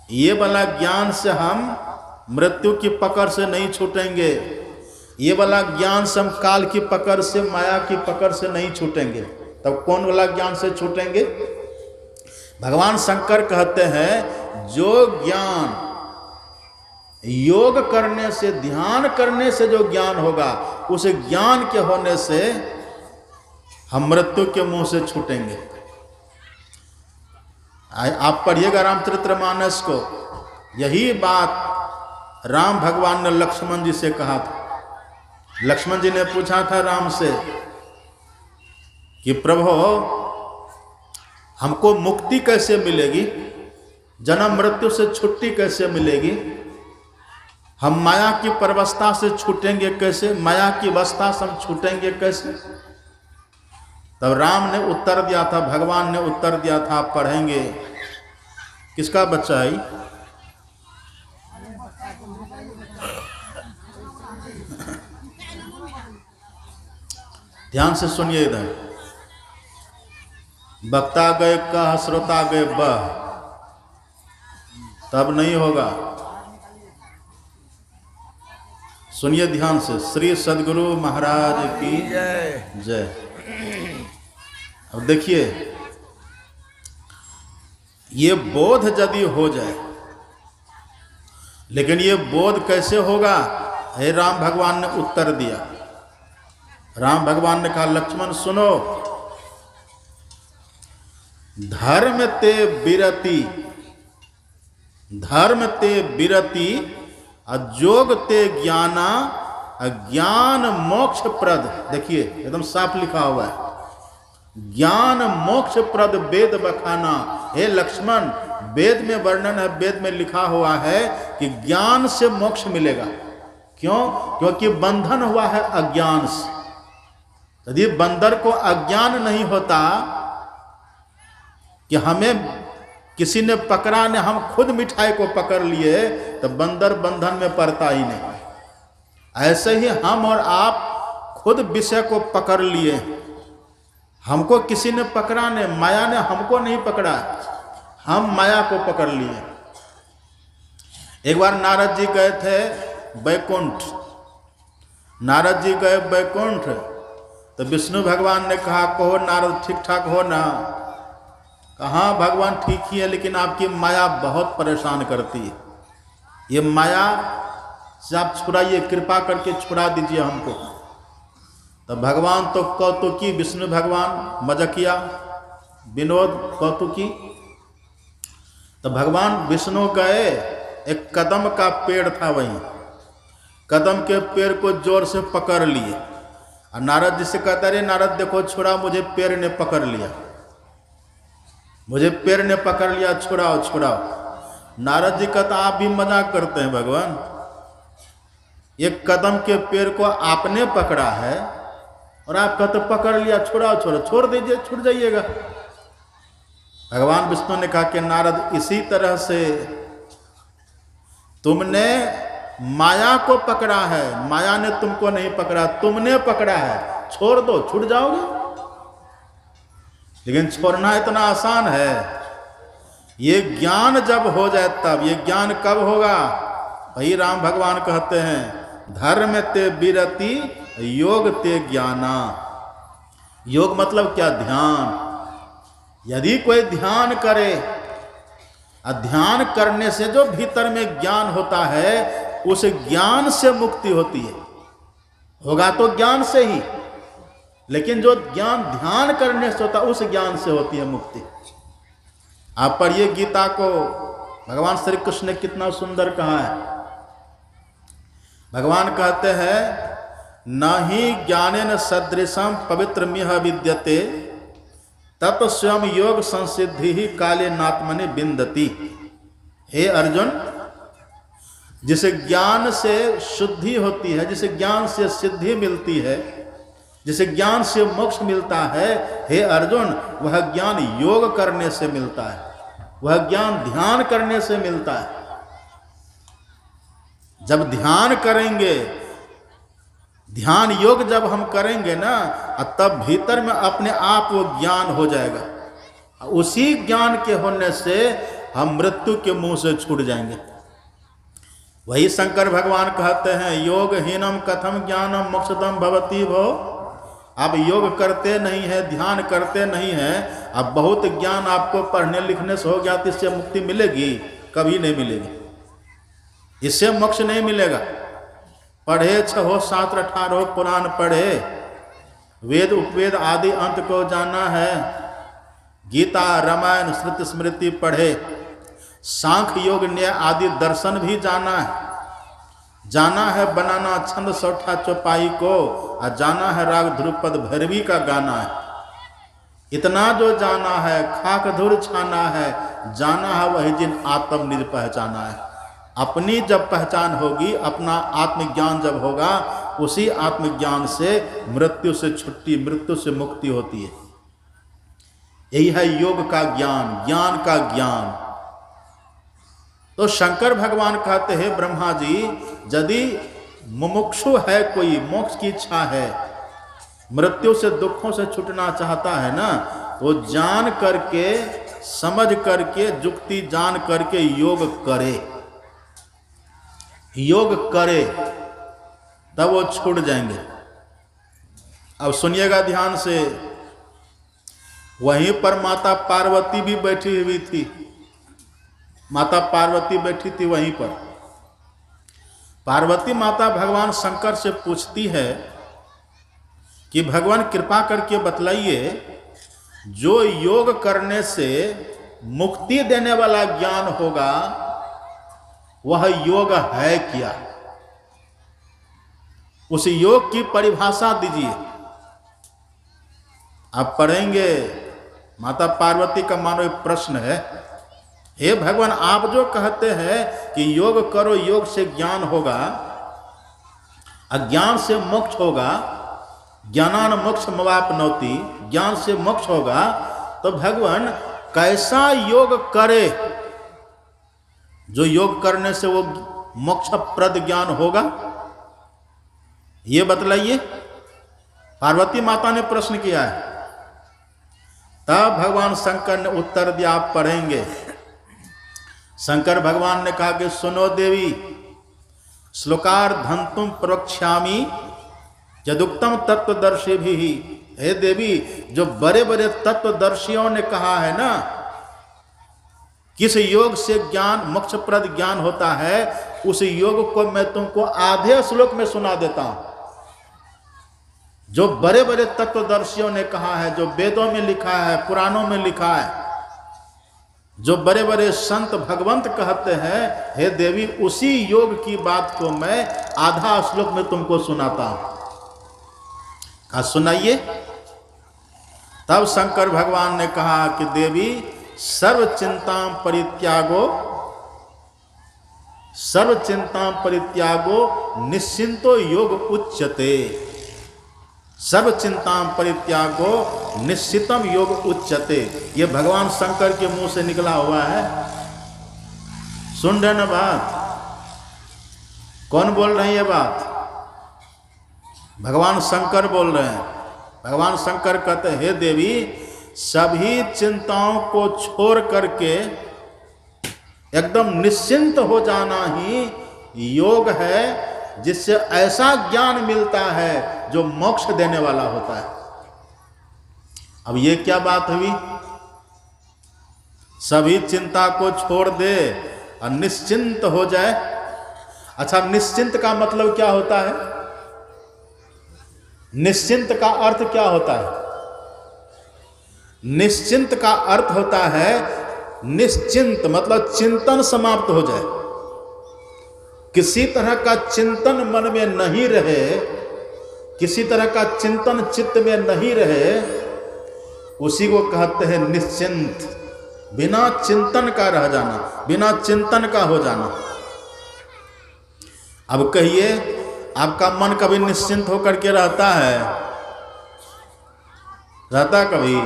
ये वाला ज्ञान से हम मृत्यु की पकड़ से नहीं छूटेंगे। ये वाला ज्ञान से हम काल की पकड़ से, माया की पकड़ से नहीं छूटेंगे। तब कौन वाला ज्ञान से छूटेंगे? भगवान शंकर कहते हैं, जो ज्ञान योग करने से, ध्यान करने से जो ज्ञान होगा, उस ज्ञान के होने से हम मृत्यु के मुंह से छूटेंगे। आप पढ़िएगा रामचरितमानस को, यही बात राम भगवान ने लक्ष्मण जी से कहा था। लक्ष्मण जी ने पूछा था राम से कि प्रभु हमको मुक्ति कैसे मिलेगी, जन्म मृत्यु से छुट्टी कैसे मिलेगी, हम माया की परवस्था से छूटेंगे कैसे, माया की अवस्था से हम छूटेंगे कैसे? तब राम ने उत्तर दिया था, भगवान ने उत्तर दिया था, आप पढ़ेंगे। किसका बच्चा है? ध्यान से सुनिए इधर। वक्ता गए कह, श्रोता गए बह, तब नहीं होगा। सुनिए ध्यान से। श्री सद्गुरु महाराज की जय। अब देखिए, ये बोध यदि हो जाए, लेकिन ये बोध कैसे होगा? हे राम भगवान ने उत्तर दिया। राम भगवान ने कहा, लक्ष्मण सुनो, धर्म ते विरति, धर्म ते विरति, अजोग ते ज्ञाना, अज्ञान मोक्ष प्रद। देखिए एकदम साफ लिखा हुआ है, ज्ञान मोक्ष प्रद वेद बखाना। हे लक्ष्मण, वेद में वर्णन है, वेद में लिखा हुआ है कि ज्ञान से मोक्ष मिलेगा। क्यों? क्योंकि बंधन हुआ है अज्ञान से। यदि बंदर को अज्ञान नहीं होता कि हमें किसी ने पकड़ा ने, हम खुद मिठाई को पकड़ लिए, तो बंदर बंधन में पड़ता ही नहीं। ऐसे ही हम और आप खुद विषय को पकड़ लिए, हमको किसी ने पकड़ा ने, माया ने हमको नहीं पकड़ा, हम माया को पकड़ लिए। एक बार नारद जी गए थे बैकुंठ, नारद जी गए बैकुंठ, तो विष्णु भगवान ने कहा, कहो नारद ठीक ठाक हो ना? कहा भगवान ठीक ही है, लेकिन आपकी माया बहुत परेशान करती है, ये माया से आप छुड़ाइए, कृपा करके छुड़ा दीजिए हमको। तो भगवान तो कौतुकी, विष्णु भगवान मजाकिया, विनोद कौतुकी। तो भगवान विष्णु गए, एक कदम का पेड़ था, वहीं कदम के पेड़ को जोर से पकड़ लिए, और नारद जी से कहता, अरे नारद देखो छुड़ा, मुझे पेड़ ने पकड़ लिया, मुझे पेड़ ने पकड़ लिया, छुड़ाओ छुड़ाओ। नारद जी कहता आप भी मजाक करते हैं भगवान, एक कदम के पेड़ को आपने पकड़ा है और आप कहते पकड़ लिया, छोड़ दीजिए, छूट जाइएगा। भगवान विष्णु ने कहा कि नारद इसी तरह से तुमने माया को पकड़ा है, माया ने तुमको नहीं पकड़ा, तुमने पकड़ा है, छोड़ दो, छूट जाओगे। लेकिन छोड़ना इतना आसान है, ये ज्ञान जब हो जाए तब। ये ज्ञान कब होगा? वही राम भगवान कहते हैं धर्म ते विरति योग ते ज्ञाना। योग मतलब क्या? ध्यान। यदि कोई ध्यान करे, ध्यान करने से जो भीतर में ज्ञान होता है उस ज्ञान से मुक्ति होती है। होगा तो ज्ञान से ही, लेकिन जो ज्ञान ध्यान करने से होता है उस ज्ञान से होती है मुक्ति। आप पढ़िए गीता को, भगवान श्री कृष्ण ने कितना सुंदर कहा है। भगवान कहते हैं न ही ज्ञानेन सदृशम पवित्रमिह विद्यते तत् स्वयं योग संसिद्धि ही काले नात्मनि बिंदति। हे अर्जुन, जिसे ज्ञान से शुद्धि होती है, जिसे ज्ञान से सिद्धि मिलती है, जिसे ज्ञान से मोक्ष मिलता है, हे अर्जुन वह ज्ञान योग करने से मिलता है, वह ज्ञान ध्यान करने से मिलता है। जब ध्यान करेंगे, ध्यान योग जब हम करेंगे ना, तब भीतर में अपने आप वो ज्ञान हो जाएगा। उसी ज्ञान के होने से हम मृत्यु के मुंह से छूट जाएंगे। वही शंकर भगवान कहते हैं योग हीनम कथम ज्ञानम मोक्षदम भवती भो। आप योग करते नहीं है, ध्यान करते नहीं है, अब बहुत ज्ञान आपको पढ़ने लिखने से हो गया तो इससे मुक्ति मिलेगी? कभी नहीं मिलेगी, इससे मोक्ष नहीं मिलेगा। पढ़े 6 शास्त्र 18 पुराण पढ़े, वेद उपवेद आदि अंत को जाना है, गीता रामायण श्रुति स्मृति पढ़े, सांख्य योग न्याय आदि दर्शन भी जाना है बनाना छंद सौठा चौपाई को, और जाना है राग ध्रुपद भैरवी का गाना है। इतना जो जाना है, खाक धूल छाना है, जाना है वही जिन आत्म निज पहचाना है। अपनी जब पहचान होगी, अपना आत्मज्ञान जब होगा, उसी आत्मज्ञान से मृत्यु से छुट्टी, मृत्यु से मुक्ति होती है। यही है योग का ज्ञान, ज्ञान का ज्ञान। तो शंकर भगवान कहते हैं ब्रह्मा जी, यदि मुमुक्षु है, कोई मोक्ष की इच्छा है, मृत्यु से दुखों से छूटना चाहता है ना, वो जान करके समझ करके जुक्ति जान करके योग करे, योग करे, तब वो छूट जाएंगे। अब सुनिएगा ध्यान से, वहीं पर माता पार्वती भी बैठी हुई थी। माता पार्वती बैठी थी वहीं पर। पार्वती माता भगवान शंकर से पूछती है कि भगवान कृपा करके बतलाइए, जो योग करने से मुक्ति देने वाला ज्ञान होगा वह योग है क्या? उस योग की परिभाषा दीजिए। आप पढ़ेंगे, माता पार्वती का मानो एक प्रश्न है, हे भगवान आप जो कहते हैं कि योग करो, योग से ज्ञान होगा, अज्ञान से मोक्ष होगा, ज्ञानान मोक्ष मवाप्नोति, ज्ञान से मोक्ष होगा, तो भगवान कैसा योग करे जो योग करने से वो मोक्षप्रद ज्ञान होगा, ये बतलाइए। पार्वती माता ने प्रश्न किया है। तब भगवान शंकर ने उत्तर दिया, आप पढ़ेंगे। शंकर भगवान ने कहा कि सुनो देवी, श्लोकार धंतुम प्रवक्ष्यामि यदुक्तम तत्वदर्शी भी। हे देवी, जो बड़े बड़े तत्वदर्शियों ने कहा है ना, किस योग से ज्ञान मोक्षप्रद ज्ञान होता है, उस योग को मैं तुमको आधे श्लोक में सुना देता हूं। जो बड़े बड़े तत्वदर्शियों ने कहा है, जो वेदों में लिखा है, पुराणों में लिखा है, जो बड़े बड़े संत भगवंत कहते हैं, हे देवी उसी योग की बात को मैं आधा श्लोक में तुमको सुनाता हूं। कहा सुनाइए। तब शंकर भगवान ने कहा कि देवी सर्व चिंता परित्यागो सर्व चिंता परित्यागो निश्चिंतो योग उच्यते। सर्व चिंता परित्यागो निश्चितम योग उच्यते। ये भगवान शंकर के मुंह से निकला हुआ है। सुन रहे ना बात? कौन बोल रहे हैं ये बात? भगवान शंकर बोल रहे हैं। भगवान शंकर कहते हैं, हे देवी, सभी चिंताओं को छोड़ करके एकदम निश्चिंत हो जाना ही योग है, जिससे ऐसा ज्ञान मिलता है जो मोक्ष देने वाला होता है। अब ये क्या बात हुई? सभी चिंता को छोड़ दे और निश्चिंत हो जाए। अच्छा, निश्चिंत का मतलब क्या होता है? निश्चिंत का अर्थ क्या होता है? निश्चिंत का अर्थ होता है, निश्चिंत मतलब चिंतन समाप्त हो जाए, किसी तरह का चिंतन मन में नहीं रहे, किसी तरह का चिंतन चित्त में नहीं रहे, उसी को कहते हैं निश्चिंत। बिना चिंतन का रह जाना, बिना चिंतन का हो जाना। अब कहिए, आपका मन कभी निश्चिंत होकर के रहता है? रहता कभी?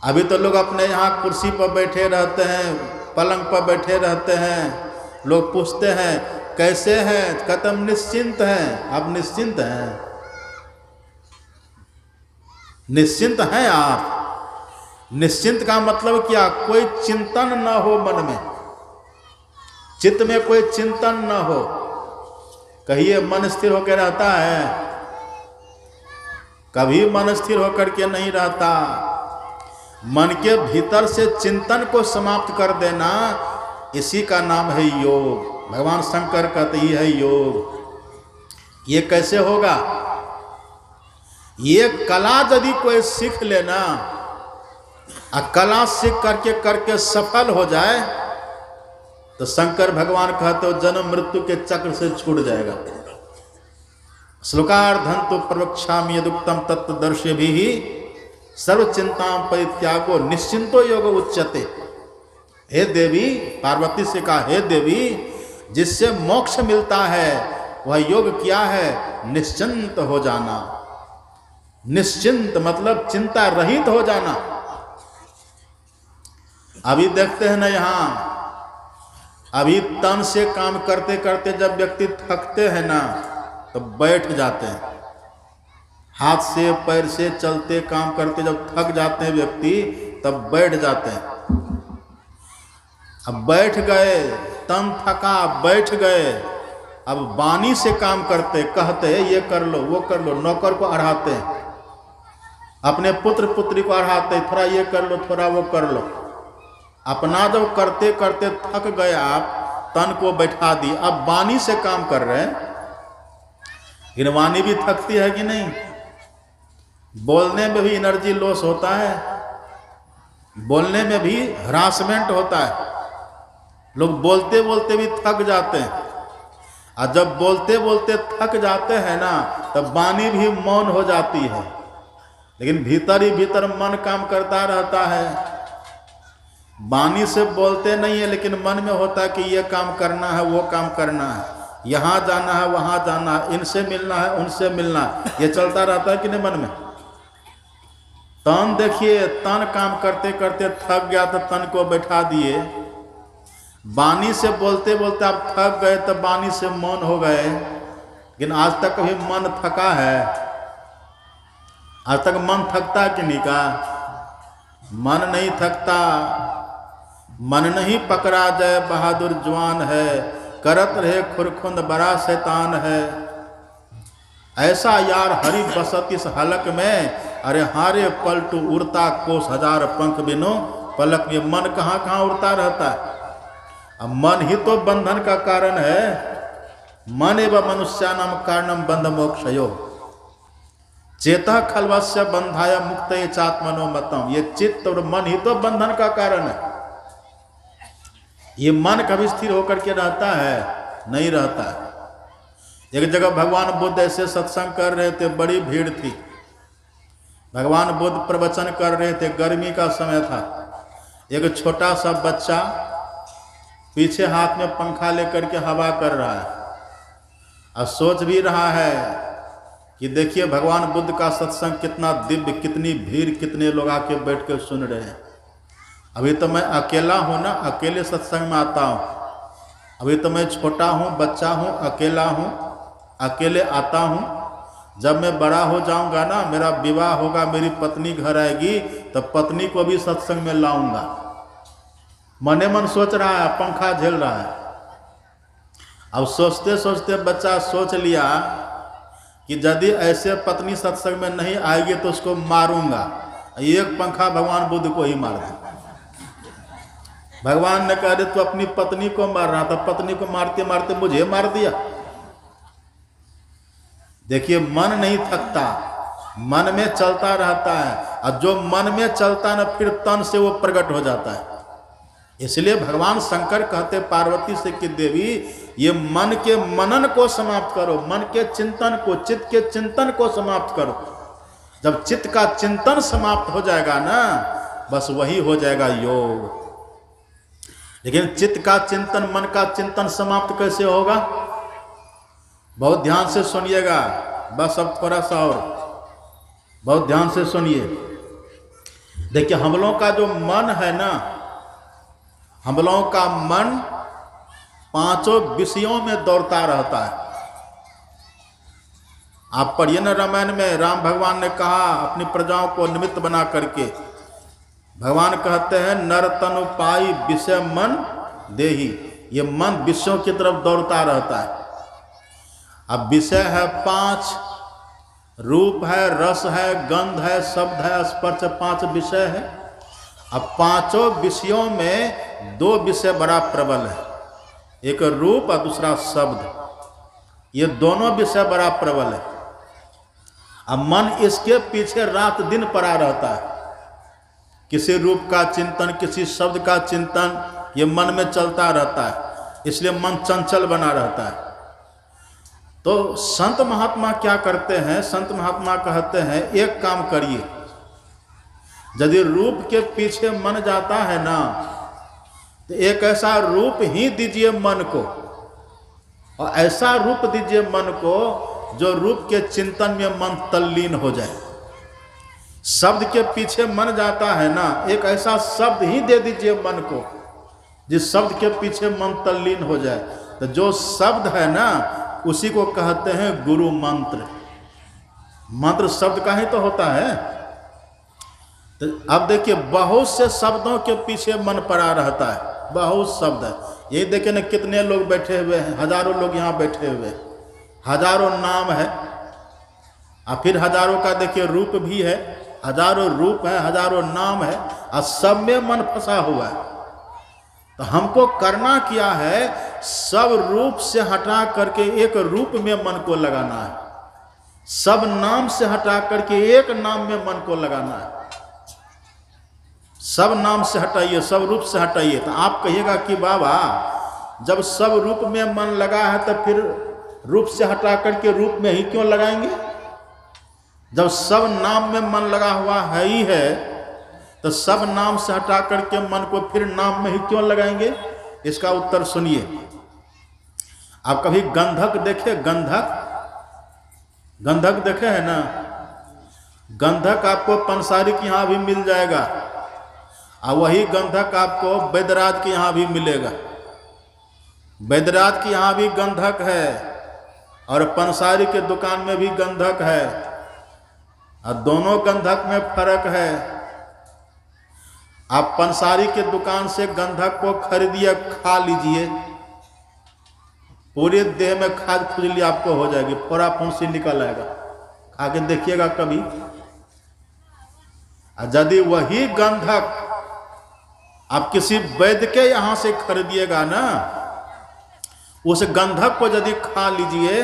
अभी तो लोग अपने यहाँ कुर्सी पर बैठे रहते हैं, पलंग पर बैठे रहते हैं। लोग पूछते हैं कैसे हैं, कहते हम निश्चिंत हैं। आप निश्चिंत हैं? निश्चिंत हैं आप? निश्चिंत का मतलब क्या? कोई चिंतन न हो मन में, चित्त में कोई चिंतन न हो। कहिए, मन स्थिर होकर रहता है? कभी मन स्थिर होकर के नहीं रहता। मन के भीतर से चिंतन को समाप्त कर देना, इसी का नाम है योग। भगवान शंकर कहते ही है योग। ये कैसे होगा? ये कला यदि कोई सीख लेना, और कला सीख करके सफल हो जाए, तो शंकर भगवान कहते हो जन्म मृत्यु के चक्र से छूट जाएगा। श्लोकार्धंतु प्रवक्ष्यामि यदुक्तम तत्त्वदर्शी भी सर्व चिंता परित्यागो निश्चिंतो योग उच्यते। हे देवी, पार्वती से कहा, हे देवी, जिससे मोक्ष मिलता है वह योग क्या है? निश्चिंत हो जाना। निश्चिंत मतलब चिंता रहित हो जाना। अभी देखते हैं ना, यहाँ अभी तन से काम करते करते जब व्यक्ति थकते हैं ना, तो बैठ जाते हैं। हाथ से पैर से चलते काम करते जब थक जाते हैं व्यक्ति, तब बैठ जाते हैं। अब बैठ गए, तन थका, बैठ गए। अब वाणी से काम करते, कहते ये कर लो वो कर लो। नौकर को अढ़ाते हैं, अपने पुत्र पुत्री को अढ़ाते, थोड़ा ये कर लो थोड़ा वो कर लो। अपना जब करते करते थक गए, आप तन को बैठा दी, अब वाणी से काम कर रहे हैं। वाणी भी थकती है कि नहीं? बोलने में भी एनर्जी लॉस होता है, बोलने में भी हरासमेंट होता है। लोग बोलते बोलते भी थक जाते हैं, और जब बोलते बोलते थक जाते हैं ना, तब वाणी भी मौन हो जाती है, लेकिन भीतर ही भीतर मन काम करता रहता है। वाणी से बोलते नहीं है, लेकिन मन में होता है कि ये काम करना है वो काम करना है, यहाँ जाना है वहाँ जाना है, इनसे मिलना है उनसे मिलना है। ये चलता रहता है कि नहीं मन में? तन देखिए, तन काम करते करते थक गया तो तन को बैठा दिए। वाणी से बोलते बोलते आप थक गए तो वाणी से मौन हो गए। लेकिन आज तक कभी मन थका है? आज तक मन थकता कि नहीं का? मन नहीं थकता। मन नहीं पकड़ा जाए बहादुर जवान है, करत रहे खुरखुंद बड़ा शैतान है। ऐसा यार हरि बसत इस हलक में, अरे हारे पलटू उड़ता कोस हजार पंख बिनो पलक में। मन कहाँ कहाँ उड़ता रहता है। अब मन ही तो बंधन का कारण है। मन एवं मनुष्यानाम कारणम बंध मोक्षयो चेता खलवस्य बंधाय मुक्त चात्मनो मतम। ये चित्त और मन ही तो बंधन का कारण है। ये मन कभी स्थिर होकर के रहता है? नहीं रहता है। एक जगह भगवान बुद्ध ऐसे सत्संग कर रहे थे, बड़ी भीड़ थी। भगवान बुद्ध प्रवचन कर रहे थे, गर्मी का समय था। एक छोटा सा बच्चा पीछे हाथ में पंखा लेकर के हवा कर रहा है और सोच भी रहा है कि देखिए भगवान बुद्ध का सत्संग कितना दिव्य, कितनी भीड़, कितने लोग आके बैठ के सुन रहे हैं। अभी तो मैं अकेला हूँ ना, अकेले सत्संग में आता हूँ। अभी तो मैं छोटा हूँ, बच्चा हूँ, अकेला हूँ, अकेले आता हूँ। जब मैं बड़ा हो जाऊंगा ना, मेरा विवाह होगा, मेरी पत्नी घर आएगी, तो पत्नी को भी सत्संग में लाऊंगा। मने मन सोच रहा है, पंखा झेल रहा है। अब सोचते सोचते बच्चा सोच लिया कि यदि ऐसे पत्नी सत्संग में नहीं आएगी तो उसको मारूंगा। एक पंखा भगवान बुद्ध को ही मार दे। भगवान ने कहा तू अपनी पत्नी को मार रहा था, पत्नी को मारते मारते मुझे मार दिया। देखिए मन नहीं थकता, मन में चलता रहता है, और जो मन में चलता है ना फिर तन से वो प्रकट हो जाता है। इसलिए भगवान शंकर कहते पार्वती से कि देवी ये मन के मनन को समाप्त करो, मन के चिंतन को, चित्त के चिंतन को समाप्त करो। जब चित्त का चिंतन समाप्त हो जाएगा ना, बस वही हो जाएगा योग। लेकिन चित्त का चिंतन, मन का चिंतन समाप्त कैसे होगा? बहुत ध्यान से सुनिएगा, बस अब थोड़ा सा और बहुत ध्यान से सुनिए। देखिए हम लोगों का जो मन है ना, हम लोगों का मन पांचों विषयों में दौड़ता रहता है। आप पढ़िए ना रामायण में, राम भगवान ने कहा अपनी प्रजाओं को निमित्त बना करके, भगवान कहते हैं नर तनु पाई विषय मन देही। ये मन विषयों की तरफ दौड़ता रहता है। अब विषय है 5, रूप है, रस है, गंध है, शब्द है, स्पर्श, 5 विषय है। अब पांचों विषयों में 2 विषय बड़ा प्रबल है, एक रूप और दूसरा शब्द। ये दोनों विषय बड़ा प्रबल है। अब मन इसके पीछे रात दिन पड़ा रहता है। किसी रूप का चिंतन, किसी शब्द का चिंतन, ये मन में चलता रहता है। इसलिए मन चंचल बना रहता है। तो संत महात्मा क्या करते हैं? संत महात्मा कहते हैं एक काम करिए, यदि रूप के पीछे मन जाता है ना, तो एक ऐसा रूप ही दीजिए मन को, और ऐसा रूप दीजिए मन को जो रूप के चिंतन में मन तल्लीन हो जाए। शब्द के पीछे मन जाता है ना, एक ऐसा शब्द ही दे दीजिए मन को जिस शब्द के पीछे मन तल्लीन हो जाए। तो जो शब्द है ना, उसी को कहते हैं गुरु मंत्र। मंत्र शब्द का ही तो होता है। तो अब देखिए बहुत से शब्दों के पीछे मन पड़ा रहता है, बहुत शब्द है। यही देखिए ना कितने लोग बैठे हुए हैं, हजारों लोग यहाँ बैठे हुए हैं, हजारों नाम है, और फिर हजारों का देखिए रूप भी है, हजारों रूप है, हजारों नाम है, और सब में मन फंसा हुआ है। तो हमको करना क्या है? सब रूप से हटा करके एक रूप में मन को लगाना है। सब नाम से हटा करके एक नाम में मन को लगाना है। सब नाम से हटाइए, सब रूप से हटाइए। तो आप कहिएगा कि बाबा जब सब रूप में मन लगा है तो फिर रूप से हटा करके रूप में ही क्यों लगाएंगे? जब सब नाम में मन लगा हुआ है ही है, तो सब नाम से हटा करके मन को फिर नाम में ही क्यों लगाएंगे? इसका उत्तर सुनिए। आप कभी गंधक देखे? गंधक देखे है ना? गंधक आपको पंसारी के यहाँ भी मिल जाएगा, और वही गंधक आपको वैद्यराज के यहाँ भी मिलेगा। वैद्यराज के यहाँ भी गंधक है, और पंसारी के दुकान में भी गंधक है, और दोनों गंधक में फर्क है। आप पंसारी के दुकान से गंधक को खरीदिए, खा लीजिए, पूरे देह में खाद खुजली आपको हो जाएगी, फोड़ा फुंसी निकल आएगा। खा के देखिएगा कभी। यदि वही गंधक आप किसी वैद्य के यहां से खरीदिएगा ना, उस गंधक को यदि खा लीजिए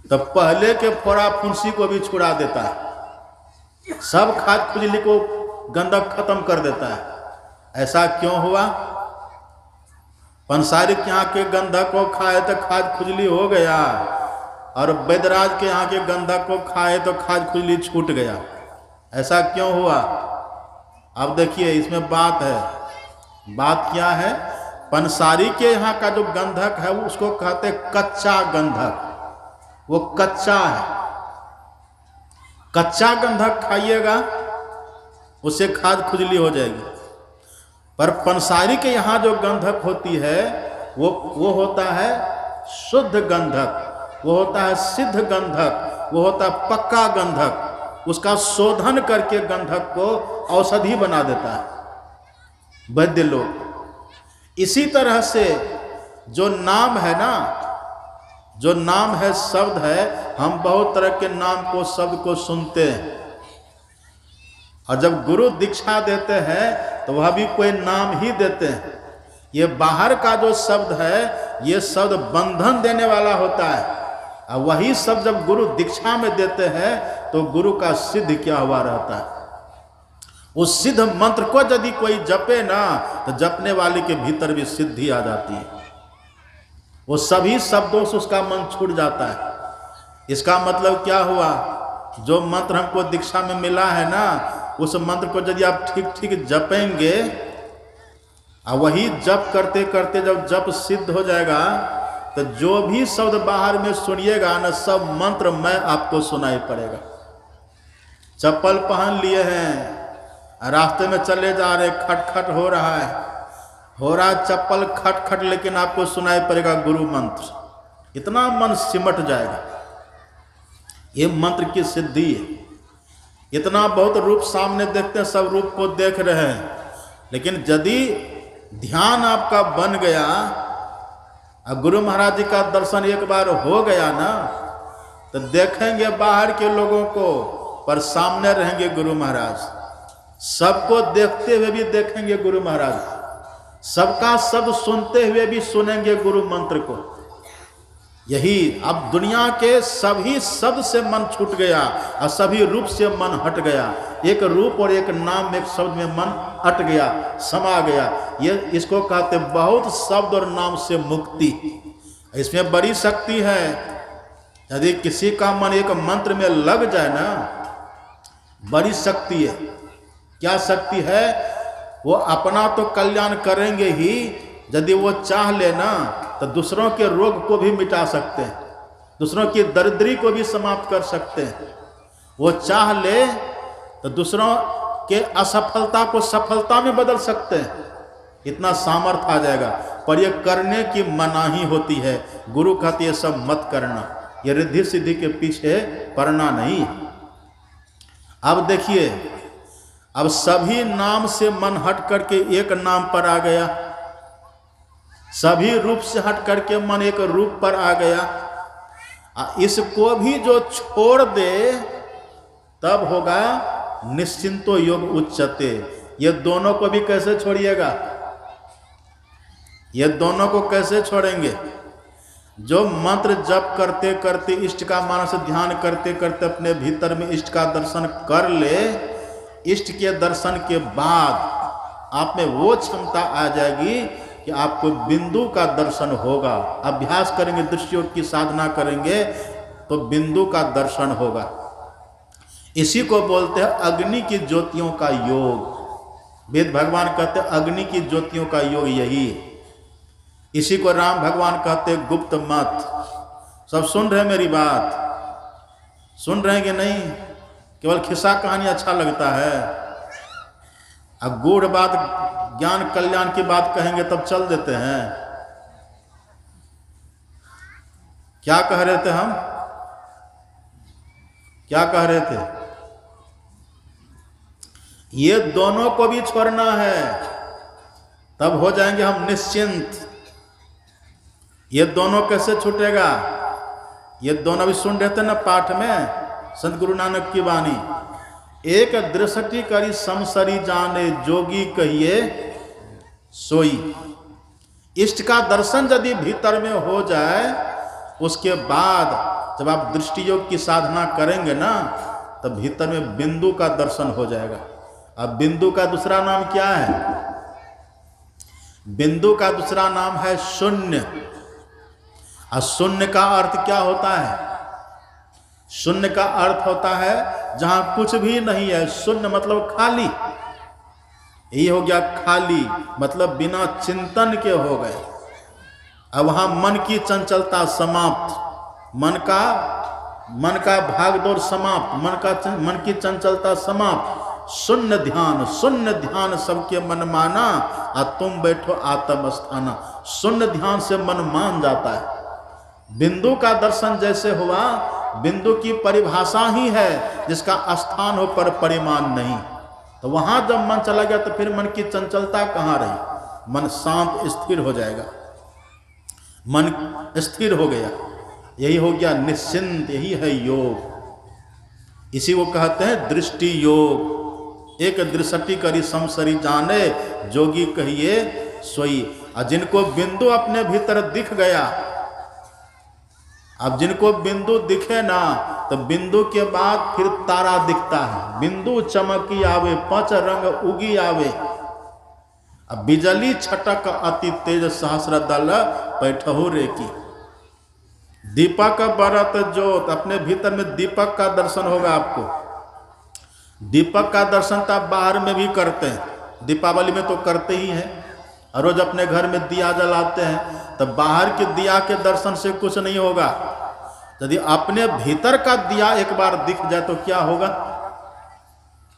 तो पहले के फोड़ा फुंसी को भी छुड़ा देता है, सब खाद खुजली को गंधक खत्म कर देता है। ऐसा क्यों हुआ? पंसारी के यहाँ के गंधक को खाए तो खाद खुजली हो गया, और वैद्यराज के यहाँ के गंधक को खाए तो खाद खुजली छूट गया। ऐसा क्यों हुआ? अब देखिए इसमें बात है। बात क्या है? पंसारी के यहाँ का जो गंधक है उसको कहते कच्चा गंधक, वो कच्चा है। कच्चा गंधक खाइएगा उससे खाद खुजली हो जाएगी। पर पंसारी के यहाँ जो गंधक होती है वो होता है शुद्ध गंधक, वो होता है सिद्ध गंधक, वो होता है पक्का गंधक। उसका शोधन करके गंधक को औषधि बना देता है वैद्य लोग। इसी तरह से जो नाम है ना, जो नाम है, शब्द है, हम बहुत तरह के नाम को, शब्द को सुनते हैं, और जब गुरु दीक्षा देते हैं तो वह भी कोई नाम ही देते हैं। ये बाहर का जो शब्द है ये शब्द बंधन देने वाला होता है, और वही शब्द जब गुरु दीक्षा में देते हैं तो गुरु का सिद्ध क्या हुआ रहता है। उस सिद्ध मंत्र को यदि कोई जपे ना तो जपने वाले के भीतर भी सिद्धि आ जाती है, वो सभी शब्दों से उसका मन छूट जाता है। इसका मतलब क्या हुआ, जो मंत्र हमको दीक्षा में मिला है ना, उस मंत्र को यदि आप ठीक ठीक जपेंगे, और वही जप करते करते जब जप सिद्ध हो जाएगा तो जो भी शब्द बाहर में सुनिएगा ना, सब मंत्र मैं आपको सुनाई पड़ेगा। चप्पल पहन लिए हैं, रास्ते में चले जा रहे, खटखट हो रहा है चप्पल खटखट, लेकिन आपको सुनाई पड़ेगा गुरु मंत्र। इतना मन सिमट जाएगा। ये मंत्र की सिद्धि है। इतना बहुत रूप सामने देखते हैं, सब रूप को देख रहे हैं, लेकिन यदि ध्यान आपका बन गया और गुरु महाराज जी का दर्शन एक बार हो गया ना, तो देखेंगे बाहर के लोगों को, पर सामने रहेंगे गुरु महाराज। सबको देखते हुए भी देखेंगे गुरु महाराज, सबका शब्द सुनते हुए भी सुनेंगे गुरु मंत्र को। यही अब दुनिया के सभी शब्द से मन छूट गया और सभी रूप से मन हट गया। एक रूप और एक नाम, एक शब्द में मन हट गया, समा गया। ये इसको कहते बहुत शब्द और नाम से मुक्ति। इसमें बड़ी शक्ति है। यदि किसी का मन एक मंत्र में लग जाए ना, बड़ी शक्ति है। क्या शक्ति है? वो अपना तो कल्याण करेंगे ही, यदि वो चाह लेना तो दूसरों के रोग को भी मिटा सकते हैं, दूसरों की दरिद्री को भी समाप्त कर सकते हैं। वो चाह ले तो दूसरों के असफलता को सफलता में बदल सकते हैं। इतना सामर्थ्य आ जाएगा। पर ये करने की मनाही होती है। गुरु कहते ये सब मत करना, ये रिद्धि सिद्धि के पीछे पड़ना नहीं। अब देखिए, अब सभी नाम से मन हट करके एक नाम पर आ गया, सभी रूप से हट करके मन एक रूप पर आ गया। इसको भी जो छोड़ दे तब होगा निश्चिंतो योग उच्चते। ये दोनों को भी कैसे छोड़िएगा? ये दोनों को कैसे छोड़ेंगे? जो मंत्र जप करते करते, इष्ट का मानस ध्यान करते करते अपने भीतर में इष्ट का दर्शन कर ले, इष्ट के दर्शन के बाद आप में वो क्षमता आ जाएगी कि आपको बिंदु का दर्शन होगा। अभ्यास करेंगे, दृष्टि योग की साधना करेंगे तो बिंदु का दर्शन होगा। इसी को बोलते हैं अग्नि की ज्योतियों का योग। वेद भगवान कहते हैं अग्नि की ज्योतियों का योग यही है। इसी को राम भगवान कहते हैं गुप्त मत। सब सुन रहे मेरी बात? सुन रहे हैं कि नहीं? केवल खिस्सा कहानी अच्छा लगता है, अब गूढ़ बात, ज्ञान कल्याण की बात कहेंगे तब चल देते हैं। क्या कह रहे थे हम? क्या कह रहे थे? ये दोनों को भी छोड़ना है, तब हो जाएंगे हम निश्चिंत। ये दोनों कैसे छूटेगा? ये दोनों भी सुन रहे थे ना पाठ में, संत गुरु नानक की वाणी। एक दृष्टि करी समसरी जाने, जोगी कहिए सोई। इष्ट का दर्शन यदि भीतर में हो जाए, उसके बाद जब आप दृष्टि योग की साधना करेंगे ना, तब भीतर में बिंदु का दर्शन हो जाएगा। अब बिंदु का दूसरा नाम क्या है? बिंदु का दूसरा नाम है शून्य। और शून्य का अर्थ क्या होता है? शून्य का अर्थ होता है जहां कुछ भी नहीं है। शून्य मतलब खाली। यही हो गया खाली, मतलब बिना चिंतन के हो गए। अब वहां मन की चंचलता समाप्त, मन का भागदौड़ समाप्त, मन की चंचलता समाप्त। शून्य ध्यान सबके मन माना, और तुम बैठो आत्म स्थाना। शून्य ध्यान से मन मान जाता है। बिंदु का दर्शन जैसे हुआ, बिंदु की परिभाषा ही है जिसका स्थान हो पर परिमाण नहीं। तो वहां जब मन चला गया तो फिर मन की चंचलता कहाँ रही? मन शांत स्थिर हो जाएगा, मन स्थिर हो गया, यही हो गया निश्चिंत, यही है योग। इसी को कहते हैं दृष्टि योग। एक दृष्टि करी समसरी जाने, जोगी कहिए सोई। और जिनको बिंदु अपने भीतर दिख गया, अब जिनको बिंदु दिखे ना, तो बिंदु के बाद फिर तारा दिखता है। बिंदु चमकी आवे, पांच रंग उगी आवे। अब बिजली छटक अति तेज, सहस्र दल पैठहु रे की। दीपक बरत जोत, अपने भीतर में दीपक का दर्शन होगा आपको। दीपक का दर्शन तो आप बाहर में भी करते हैं, दीपावली में तो करते ही हैं, और रोज अपने घर में दिया जलाते हैं। तब बाहर के दिया के दर्शन से कुछ नहीं होगा। यदि अपने भीतर का दिया एक बार दिख जाए तो क्या होगा?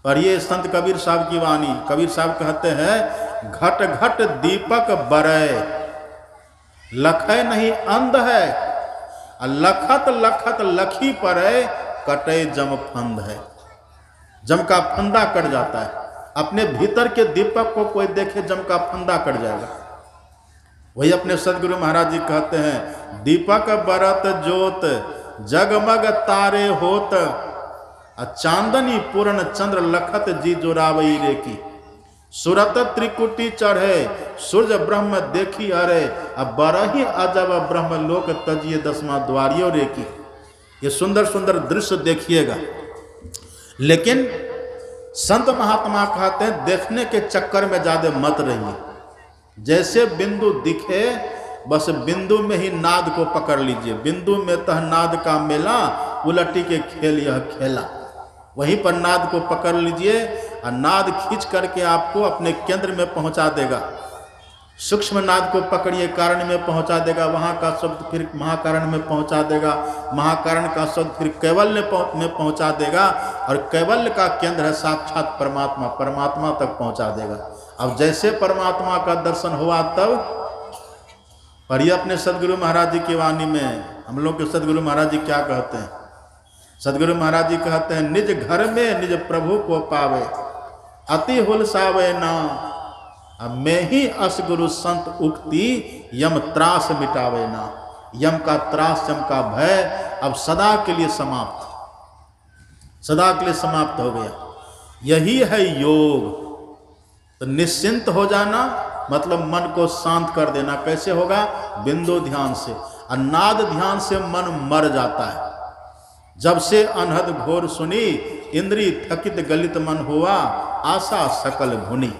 पर ये संत कबीर साहब की वाणी, कबीर साहब कहते हैं, घट घट दीपक बरय, लखै नहीं अंध है, लखत लखत लखी परै, कटे जम फंद है। जम का फंदा कट जाता है। अपने भीतर के दीपक को कोई देखे, जम का फंदा कट जाएगा। वही अपने सदगुरु महाराज जी कहते हैं, दीपक बरत जोत, जगमग तारे होत, चांदनी पूर्ण चंद्र लखत जी जोरावई रे की। सुरत त्रिकुटी चढ़े, सूर्य ब्रह्म देखी अरे, अब बरही अजब ब्रह्म लोक तजिए दसवां द्वारियों रे की। ये सुंदर सुंदर दृश्य देखिएगा। लेकिन संत महात्मा कहते हैं, देखने के चक्कर में ज्यादा मत रहिए। जैसे बिंदु दिखे, बस बिंदु में ही नाद को पकड़ लीजिए। बिंदु में तह नाद का मेला, उलटी के खेल यह खेला। वहीं पर नाद को पकड़ लीजिए, और नाद खींच करके आपको अपने केंद्र में पहुंचा देगा। सूक्ष्म नाद को पकड़िए, कारण में पहुंचा देगा, वहां का शब्द फिर महाकारण में पहुंचा देगा, महाकारण का शब्द फिर कैवल्य में पहुंचा देगा, और कैवल्य का केंद्र है साक्षात परमात्मा, परमात्मा तक पहुंचा देगा। अब जैसे परमात्मा का दर्शन हुआ, तब पर ये अपने सदगुरु महाराज जी की वाणी में, हम लोग के सदगुरु महाराज जी क्या कहते हैं? सदगुरु महाराज जी कहते हैं, निज घर में निज प्रभु को पावे, अति हुलसावे ना, अब मैं ही अस गुरु संत उक्ति, यम त्रास मिटावे ना। यम का त्रास, यम का भय अब सदा के लिए समाप्त, सदा के लिए समाप्त हो गया। यही है योग। तो निश्चिंत हो जाना मतलब मन को शांत कर देना। कैसे होगा? बिंदु ध्यान से। और नाद ध्यान से मन मर जाता है। जब से अनहद घोर सुनी, इंद्री थकित गलित मन हुआ, आशा सकल भुनी।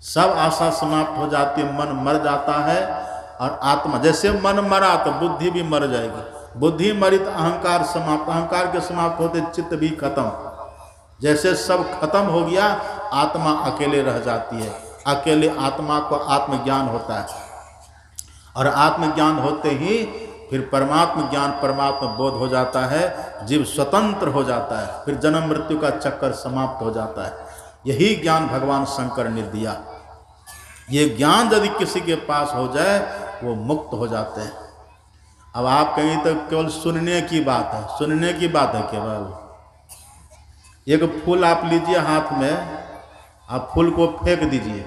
सब आशा समाप्त हो जाती है, मन मर जाता है। और आत्मा, जैसे मन मरा तो बुद्धि भी मर जाएगी। बुद्धि मरी तो अहंकार समाप्त, अहंकार के समाप्त होते चित्त भी खत्म। जैसे सब खत्म हो गया, आत्मा अकेले रह जाती है। अकेले आत्मा को आत्मज्ञान होता है, और आत्मज्ञान होते ही फिर परमात्म ज्ञान, परमात्मा बोध हो जाता है। जीव स्वतंत्र हो जाता है, फिर जन्म मृत्यु का चक्कर समाप्त हो जाता है। यही ज्ञान भगवान शंकर ने दिया। ये ज्ञान यदि किसी के पास हो जाए, वो मुक्त हो जाते हैं। अब आप कहीं तो केवल सुनने की बात है, सुनने की बात है केवल। एक फूल आप लीजिए हाथ में, आप फूल को फेंक दीजिए।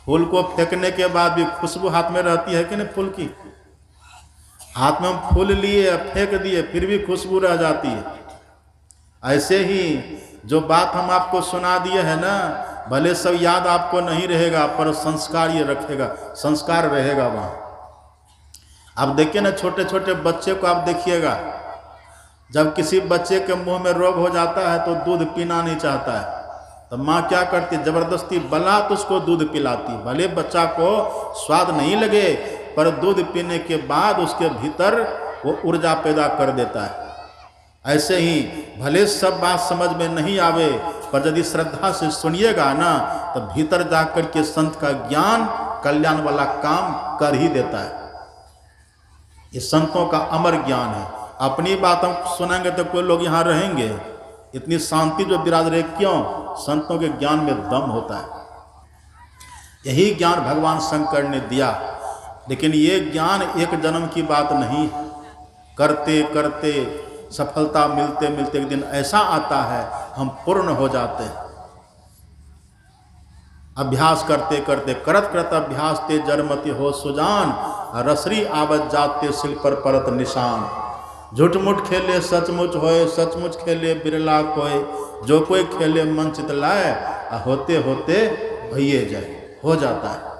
फूल को फेंकने के बाद भी खुशबू हाथ में रहती है कि नहीं? फूल की हाथ में हम फूल लिए, फेंक दिए, फिर भी खुशबू रह जाती है। ऐसे ही जो बात हम आपको सुना दिए है ना, भले सब याद आपको नहीं रहेगा, पर संस्कार ये रखेगा, संस्कार रहेगा वहाँ। आप देखिए ना, छोटे छोटे बच्चे को आप देखिएगा, जब किसी बच्चे के मुंह में रोग हो जाता है तो दूध पीना नहीं चाहता है, तो माँ क्या करती है? जबरदस्ती बलात् उसको दूध पिलाती। भले बच्चा को स्वाद नहीं लगे, पर दूध पीने के बाद उसके भीतर वो ऊर्जा पैदा कर देता है। ऐसे ही भले सब बात समझ में नहीं आवे, पर यदि श्रद्धा से सुनिएगा ना तो भीतर जाकर के संत का ज्ञान कल्याण वाला काम कर ही देता है। ये संतों का अमर ज्ञान है। अपनी बातों सुनेंगे तो कोई लोग यहाँ रहेंगे? इतनी शांति जो विराज रहे, क्यों? संतों के ज्ञान में दम होता है। यही ज्ञान भगवान शंकर ने दिया। लेकिन ये ज्ञान एक जन्म की बात नहीं है। करते करते सफलता मिलते मिलते एक दिन ऐसा आता है हम पूर्ण हो जाते हैं। अभ्यास करते करते करत करत अभ्यास ते जरमति हो सुजान, रसरी आवत जाते सिल पर परत निशान। झूठ मूठ खेले सचमुच होए, सचमुच खेले बिरला कोय। जो कोई खेले मन चित लाए, होते होते भइए जाए, हो जाता है।